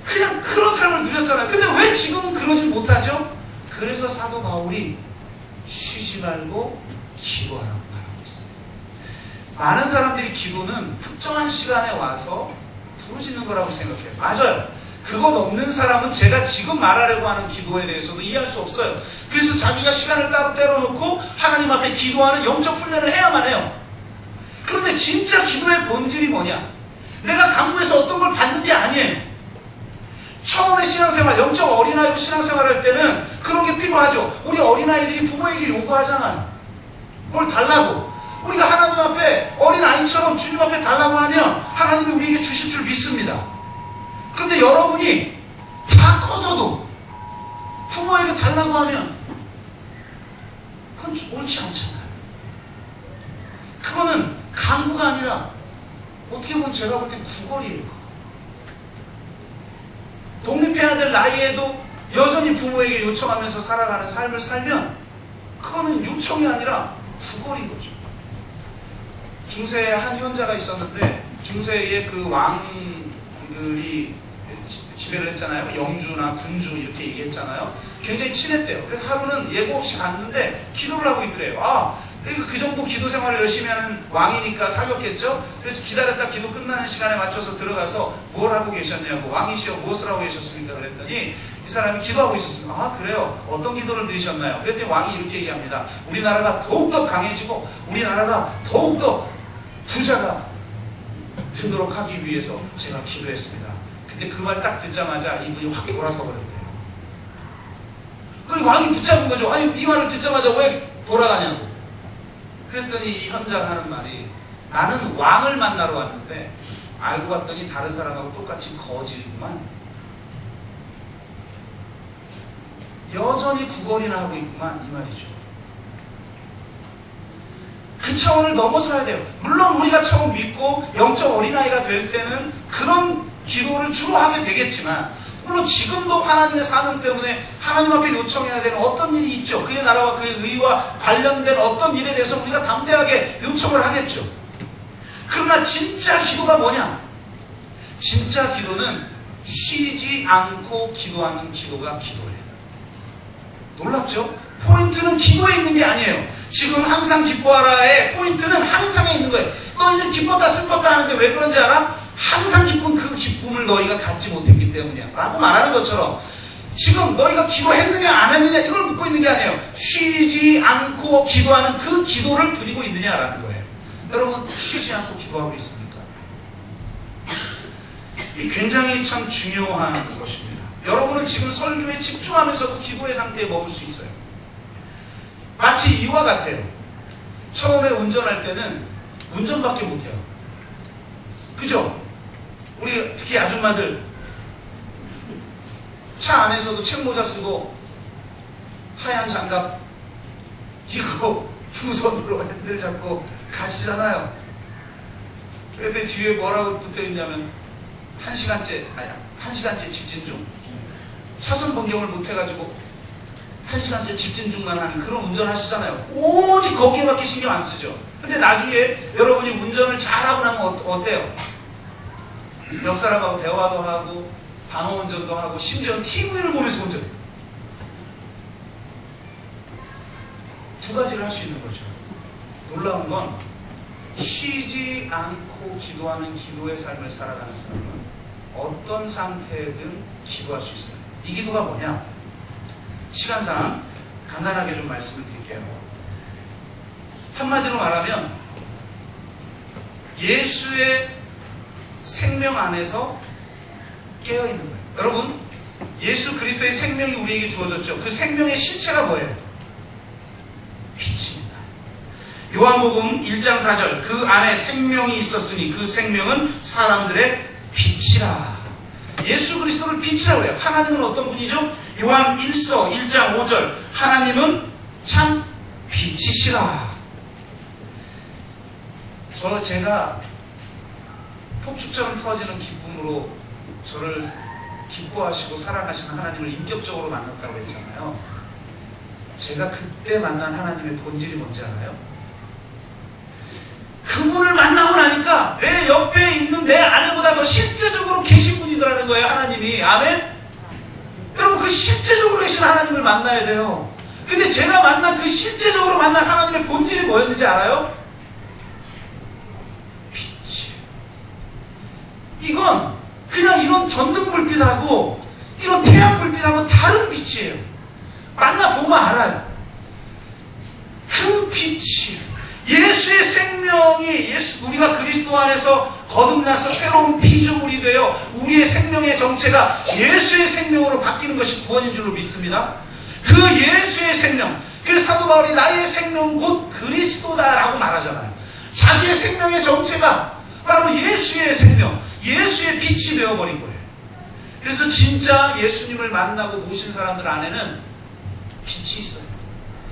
그냥 그런 삶을 누렸잖아요. 근데 왜 지금은 그러지 못하죠? 그래서 사도 바울이 쉬지 말고 기도하라고 말하고 있어요. 많은 사람들이 기도는 특정한 시간에 와서 부르짖는 거라고 생각해요. 맞아요. 그것 없는 사람은 제가 지금 말하려고 하는 기도에 대해서도 이해할 수 없어요. 그래서 자기가 시간을 따로 때려놓고 하나님 앞에 기도하는 영적 훈련을 해야만 해요. 그런데 진짜 기도의 본질이 뭐냐? 내가 강구해서 어떤 걸 받는 게 아니에요. 처음에 신앙생활, 영적 어린아이로 신앙생활할 때는 그런 게 필요하죠. 우리 어린아이들이 부모에게 요구하잖아요. 뭘 달라고. 우리가 하나님 앞에 어린아이처럼 주님 앞에 달라고 하면 하나님이 우리에게 주실 줄 믿습니다. 그런데 여러분이 다 커서도 부모에게 달라고 하면 그건 옳지 않잖아요. 그거는 강구가 아니라 어떻게 보면 제가 볼 땐 구걸이에요. 독립해야 될 나이에도 여전히 부모에게 요청하면서 살아가는 삶을 살면 그거는 요청이 아니라 구걸인 거죠. 중세에 한 현자가 있었는데 중세의 그 왕들이 지배를 했잖아요. 영주나 군주 이렇게 얘기했잖아요. 굉장히 친했대요. 그래서 하루는 예고 없이 갔는데 기도를 하고 있더래요. 그 정도 기도 생활을 열심히 하는 왕이니까 사귀었겠죠. 그래서 기다렸다 기도 끝나는 시간에 맞춰서 들어가서 뭘 하고 계셨냐고. 왕이시여 무엇을 하고 계셨습니까? 그랬더니 이 사람이 기도하고 있었습니다. 그래요? 어떤 기도를 드리셨나요? 그랬더니 왕이 이렇게 얘기합니다. 우리나라가 더욱더 강해지고 우리나라가 더욱더 부자가 되도록 하기 위해서 제가 기도했습니다. 근데 그 말 딱 듣자마자 이분이 확 돌아서 버렸대요. 그리고 왕이 붙잡은 거죠. 아니 이 말을 듣자마자 왜 돌아가냐고. 그랬더니 이 현자가 하는 말이 나는 왕을 만나러 왔는데 알고 봤더니 다른 사람하고 똑같이 거지구만. 여전히 구걸이나 하고 있구만 이 말이죠. 그 차원을 넘어서야 돼요. 물론 우리가 처음 믿고 영적 어린아이가 될 때는 그런 기도를 주로 하게 되겠지만 물론 지금도 하나님의 사명 때문에 하나님 앞에 요청해야 되는 어떤 일이 있죠. 그의 나라와 그의 의와 관련된 어떤 일에 대해서 우리가 담대하게 요청을 하겠죠. 그러나 진짜 기도가 뭐냐? 진짜 기도는 쉬지 않고 기도하는 기도가 기도예요. 놀랍죠? 포인트는 기도에 있는 게 아니에요. 지금 항상 기뻐하라의 포인트는 항상에 있는 거예요. 너희들 기뻤다 슬펐다 하는데 왜 그런지 알아? 항상 기쁜 그 기쁨을 너희가 갖지 못했기 때문이야 라고 말하는 것처럼 지금 너희가 기도했느냐 안 했느냐 이걸 묻고 있는 게 아니에요. 쉬지 않고 기도하는 그 기도를 드리고 있느냐라는 거예요. 여러분 쉬지 않고 기도하고 있습니까? 이 굉장히 참 중요한 것입니다. 여러분은 지금 설교에 집중하면서도 기도의 상태에 머물 수 있어요. 마치 이와 같아요. 처음에 운전할 때는 운전밖에 못해요. 그죠? 우리 특히 아줌마들 차 안에서도 책모자 쓰고 하얀 장갑 끼고 두 손으로 핸들 잡고 가시잖아요. 그런데 뒤에 뭐라고 붙어있냐면 1시간째 직진 중. 차선 변경을 못해가지고 1시간째 직진 중만 하는 그런 운전 하시잖아요. 오직 거기에밖에 신경 안 쓰죠. 근데 나중에 여러분이 운전을 잘하고 나면 어때요? 옆 사람하고 대화도 하고 방어 운전도 하고 심지어 TV를 보면서 운전. 두 가지를 할 수 있는 거죠. 놀라운 건 쉬지 않고 기도하는 기도의 삶을 살아가는 사람은 어떤 상태든 기도할 수 있어요. 이 기도가 뭐냐? 시간상 간단하게 좀 말씀을 드릴게요. 한마디로 말하면 예수의 생명 안에서 깨어있는 거예요. 여러분 예수 그리스도의 생명이 우리에게 주어졌죠. 그 생명의 실체가 뭐예요? 빛입니다. 요한복음 1장 4절 그 안에 생명이 있었으니 그 생명은 사람들의 빛이라. 예수 그리스도를 빛이라고 해요. 하나님은 어떤 분이죠? 요한 1서 1장 5절 하나님은 참 빛이시라. 제가 폭죽처럼 터지는 기쁨으로 저를 기뻐하시고 사랑하시는 하나님을 인격적으로 만났다고 했잖아요. 제가 그때 만난 하나님의 본질이 뭔지 알아요? 그분을 만나고 나니까 내 옆에 있는 내 아내보다 더 실제적으로 계신 분이더라는 거예요. 하나님이. 아멘? 여러분 그 실제적으로 계신 하나님을 만나야 돼요. 근데 제가 만난 그 실제적으로 만난 하나님의 본질이 뭐였는지 알아요? 빛이에요. 이건 그냥 이런 전등 불빛하고 이런 태양 불빛하고 다른 빛이에요. 만나보면 알아요. 그 빛이 예수의 생명이 우리가 그리스도 안에서 거듭나서 새로운 피조물이 되어 우리의 생명의 정체가 예수의 생명으로 바뀌는 것이 구원인 줄로 믿습니다. 그 예수의 생명, 그래서 사도 바울이 나의 생명 곧 그리스도다라고 말하잖아요. 자기의 생명의 정체가 바로 예수의 생명, 예수의 빛이 되어버린 거예요. 그래서 진짜 예수님을 만나고 모신 사람들 안에는 빛이 있어요.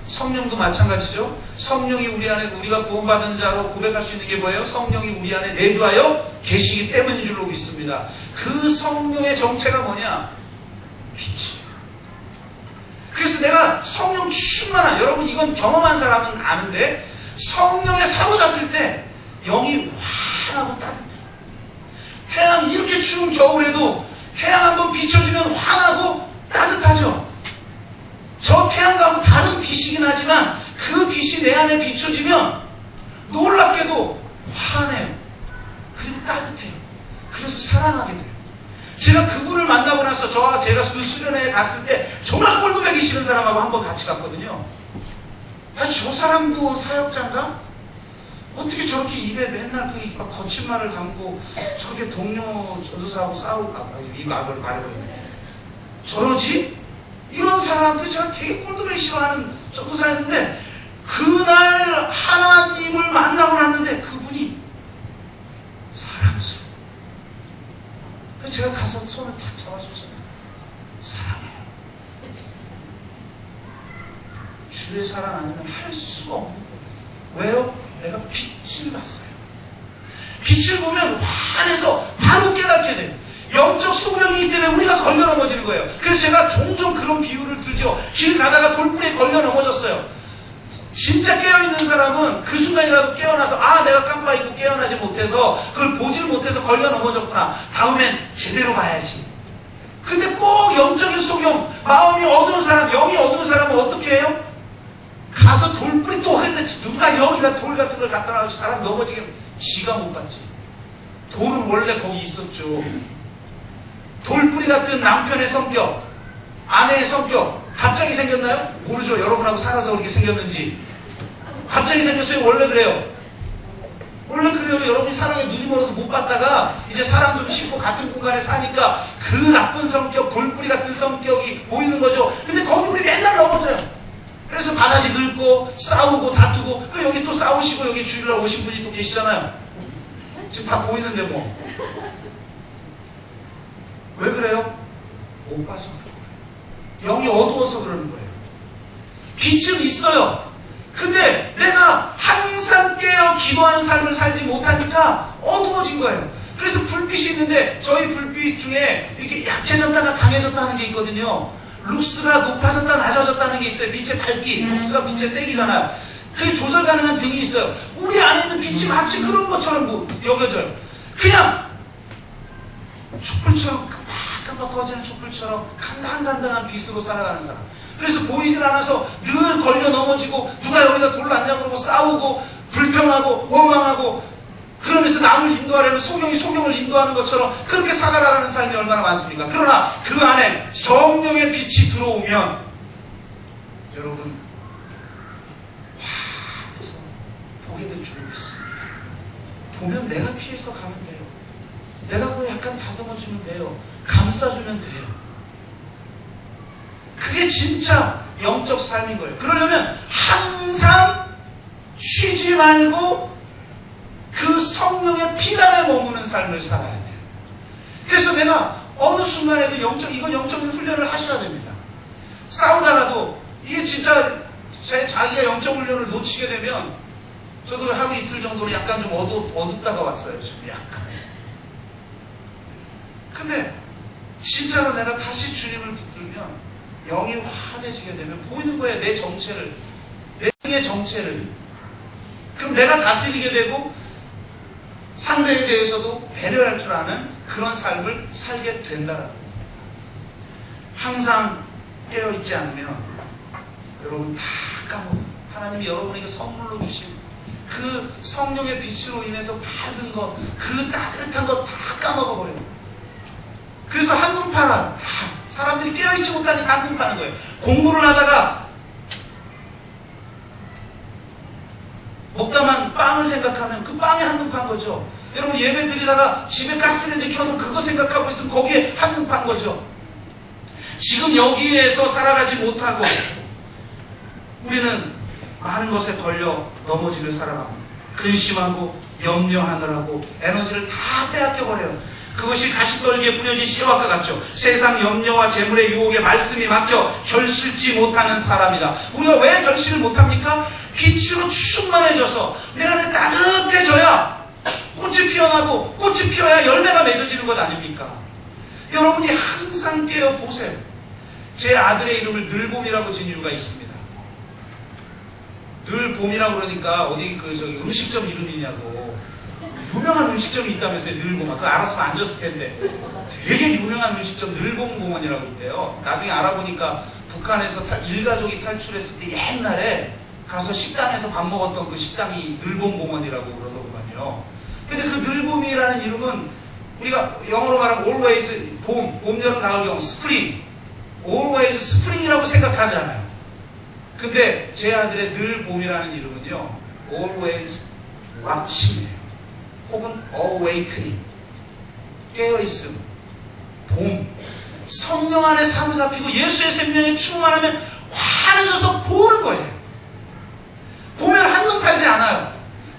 성령도 마찬가지죠. 성령이 우리 안에, 우리가 구원받은 자로 고백할 수 있는 게 뭐예요? 성령이 우리 안에 내주하여 계시기 때문인 줄로 믿습니다. 그 성령의 정체가 뭐냐? 빛이에요. 그래서 내가 성령 충만한, 여러분 이건 경험한 사람은 아는데, 성령에 사로잡힐 때 영이 환하고 따뜻해요. 태양이 이렇게 추운 겨울에도 태양 한번 비춰주면 환하고 따뜻하죠. 저 태양과는 다른 빛이긴 하지만 그 빛이 내 안에 비춰지면 놀랍게도 환해요. 그리고 따뜻해요. 그래서 사랑하게 돼요. 제가 그분을 만나고 나서 제가 그 수련회에 갔을 때 정말 꼴도 보기 싫은 사람하고 한번 같이 갔거든요. 저 사람도 사역자인가? 어떻게 저렇게 입에 맨날 그 거친 말을 담고 저렇게 동료 전도사하고 싸우고, 이 말을 말해버리네. 저러지? 이런 사람, 제가 되게 꼴도 보기 싫어하는 전도사였는데, 그날 하나님을 만나고 났는데 그분이 사랑스러워. 제가 가서 손을 탁 잡아줬잖아요. 사랑해요. 주의 사랑 아니면 할 수가 없는 거예요. 왜요? 내가 빛을 봤어요. 빛을 보면 환해서 바로 깨닫게 돼요. 영적 소경이기 때문에 우리가 걸려 넘어지는 거예요. 그래서 제가 종종 그런 비유를 들죠. 길 가다가 돌불에 걸려 넘어졌어요. 진짜 깨어있는 사람은 그 순간이라도 깨어나서 내가 깜빡 잊고 깨어나지 못해서 그걸 보질 못해서 걸려 넘어졌구나. 다음엔 제대로 봐야지. 근데 꼭 영적인 소경, 마음이 어두운 사람, 영이 어두운 사람은 어떻게 해요? 가서 돌불이 또 했는데 누가 여기다 돌 같은 걸 갖다 놔서 사람 넘어지게 하면 지가 못 봤지. 돌은 원래 거기 있었죠. 돌뿌리 같은 남편의 성격, 아내의 성격 갑자기 생겼나요? 모르죠. 여러분하고 살아서 그렇게 생겼는지. 갑자기 생겼어요? 원래 그래요? 원래 그래요. 여러분이 사랑에 눈이 멀어서 못 봤다가 이제 사랑 좀 싣고 같은 공간에 사니까 그 나쁜 성격, 돌뿌리 같은 성격이 보이는 거죠. 근데 거기 우리 맨날 넘어져요. 그래서 바가지 긁고 싸우고 다투고, 여기 또 싸우시고 여기 주일날 오신 분이 또 계시잖아요. 지금 다 보이는데 뭐. 왜 그래요? 못 봐서 그래요. 영이 어두워서 그러는 거예요. 빛은 있어요. 근데 내가 항상 깨어 기도하는 삶을 살지 못하니까 어두워진 거예요. 그래서 불빛이 있는데 저희 불빛 중에 이렇게 약해졌다가 강해졌다는 게 있거든요. 룩스가 높아졌다 낮아졌다는 게 있어요. 빛의 밝기, 룩스가 빛의 세기잖아요. 그게 조절 가능한 등이 있어요. 우리 안에 있는 빛이 마치 그런 것처럼 여겨져요. 그냥 촛불처럼 깜빡 꺼지는 촛불처럼 간당간당한 빛으로 살아가는 사람. 그래서 보이질 않아서 늘 걸려 넘어지고 누가 여기다 돌랐냐 그러고 싸우고 불평하고 원망하고 그러면서 남을 인도하려는 소경이 소경을 인도하는 것처럼 그렇게 살아가는 삶이 얼마나 많습니까? 그러나 그 안에 성령의 빛이 들어오면 여러분 환해서 보게 될 줄 믿습니다. 보면 내가 피해서 가면 돼요. 내가 뭐 약간 다듬어주면 돼요. 감싸주면 돼요. 그게 진짜 영적 삶인 거예요. 그러려면 항상 쉬지 말고 그 성령의 피단에 머무는 삶을 살아야 돼요. 그래서 내가 어느 순간에도 이건 영적인 훈련을 하셔야 됩니다. 싸우다가도 이게 진짜 자기가 영적 훈련을 놓치게 되면 저도 하루 이틀 정도는 약간 좀 어둡다가 왔어요. 좀 약간. 근데 진짜로 내가 다시 주님을 붙들면 영이 환해지게 되면 보이는 거예요. 내 정체를, 내 영의 정체를. 그럼 내가 다스리게 되고 상대에 대해서도 배려할 줄 아는 그런 삶을 살게 된다라는 겁니다. 항상 깨어있지 않으면 여러분 다 까먹어요. 하나님이 여러분에게 선물로 주신 그 성령의 빛으로 인해서 밝은 것, 그 따뜻한 것 다 까먹어버려요. 그래서 한눈 팔아. 사람들이 깨어있지 못하니까 한눈 파는 거예요. 공부를 하다가 먹다만 빵을 생각하면 그 빵에 한눈 판 거죠. 여러분 예배 드리다가 집에 가스레인지 켜도 그거 생각하고 있으면 거기에 한눈 판 거죠. 지금 여기에서 살아가지 못하고 우리는 많은 것에 걸려 넘어지며 살아가고 근심하고 염려하느라고 에너지를 다 빼앗겨버려요. 그것이 가시떨기에 뿌려진 씨앗과 같죠. 세상 염려와 재물의 유혹에 말씀이 막혀 결실지 못하는 사람이다. 우리가 왜 결실을 못합니까? 빛으로 충만해져서 내 안에 따뜻해져야 꽃이 피어나고 꽃이 피어야 열매가 맺어지는 것 아닙니까? 여러분이 항상 깨어 보세요. 제 아들의 이름을 늘봄이라고 진 이유가 있습니다. 늘봄이라고 그러니까 어디 음식점 이름이냐고. 유명한 음식점이 있다면서요. 늘봄. 그거 알았으면 안 줬을 텐데. 되게 유명한 음식점 늘봄공원이라고 있대요. 나중에 알아보니까 북한에서 일가족이 탈출했을 때 옛날에 가서 식당에서 밥 먹었던 그 식당이 늘봄공원이라고 그러더구만요. 근데 그 늘봄이라는 이름은 우리가 영어로 말하면 always 봄, 여름, 가을, 겨울, 스프링, always 스프링이라고 생각하잖아요. 근데 제 아들의 늘봄이라는 이름은요, always watching이에요. 혹은 awakening, 깨어있음, 봄. 성령 안에 사로잡히고 예수의 생명에 충만하면 환해져서 보는 거예요. 보면 한눈 팔지 않아요.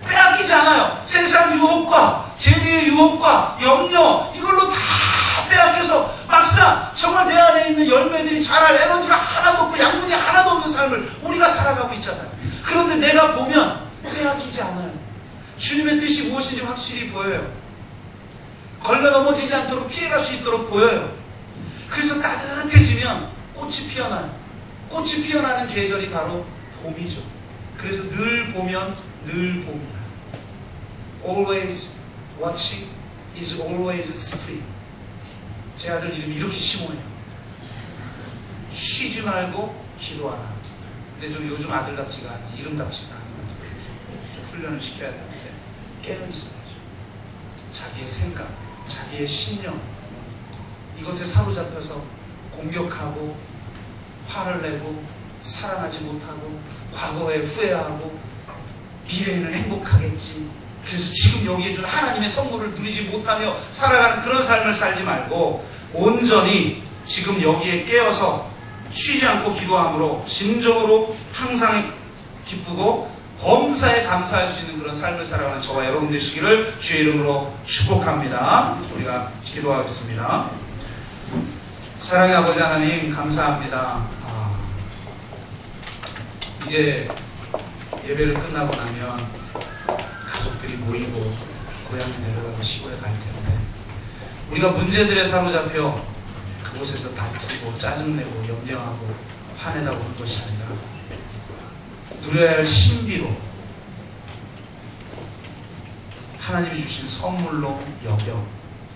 빼앗기지 않아요. 세상 유혹과 재리의 유혹과 염려 이걸로 다 빼앗겨서 막상 정말 내 안에 있는 열매들이 자랄 에너지가 하나도 없고 양분이 하나도 없는 삶을 우리가 살아가고 있잖아요. 그런데 내가 보면 빼앗기지 않아요. 주님의 뜻이 무엇인지 확실히 보여요. 걸려 넘어지지 않도록 피해갈 수 있도록 보여요. 그래서 따뜻해지면 꽃이 피어나요. 꽃이 피어나는 계절이 바로 봄이죠. 그래서 늘 보면 늘 봄이야. Always watching is always spring. 제 아들 이름이 이렇게 심오해요. 쉬지 말고 기도하라. 근데 좀 요즘 아들답지가 않아. 이름답지가 않아. 그래서 좀 훈련을 시켜야 되는데 깨어있어야죠. 자기의 생각, 자기의 신념 이것에 사로잡혀서 공격하고 화를 내고 사랑하지 못하고 과거에 후회하고 미래에는 행복하겠지. 그래서 지금 여기에 준 하나님의 선물을 누리지 못하며 살아가는 그런 삶을 살지 말고 온전히 지금 여기에 깨어서 쉬지 않고 기도함으로 진정으로 항상 기쁘고 범사에 감사할 수 있는 그런 삶을 살아가는 저와 여러분 되시기를 주의 이름으로 축복합니다. 우리가 기도하겠습니다. 사랑의 아버지 하나님 감사합니다. 이제 예배를 끝나고 나면 가족들이 모이고 고향에 내려가고 시골에 갈 텐데 우리가 문제들에 사로잡혀 그곳에서 다투고 짜증내고 염려하고 화내다 오는 것이 아니라 누려야 할 신비로 하나님이 주신 선물로 여겨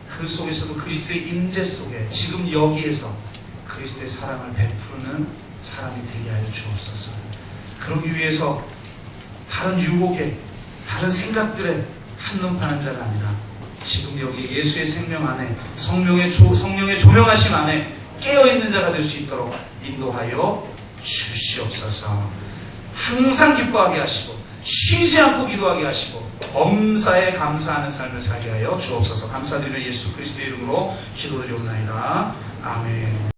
그 속에서도 그리스도의 임재 속에 지금 여기에서 그리스도의 사랑을 베푸는 사람이 되게 하여 주옵소서. 그러기 위해서 다른 유혹에 다른 생각들에 한눈 파는 자가 아니라 지금 여기 예수의 생명 안에 성령의 조명하심 안에 깨어있는 자가 될 수 있도록 인도하여 주시옵소서. 항상 기뻐하게 하시고 쉬지 않고 기도하게 하시고 범사에 감사하는 삶을 살게 하여 주옵소서. 감사드리며 예수 그리스도의 이름으로 기도드리옵나이다. 아멘.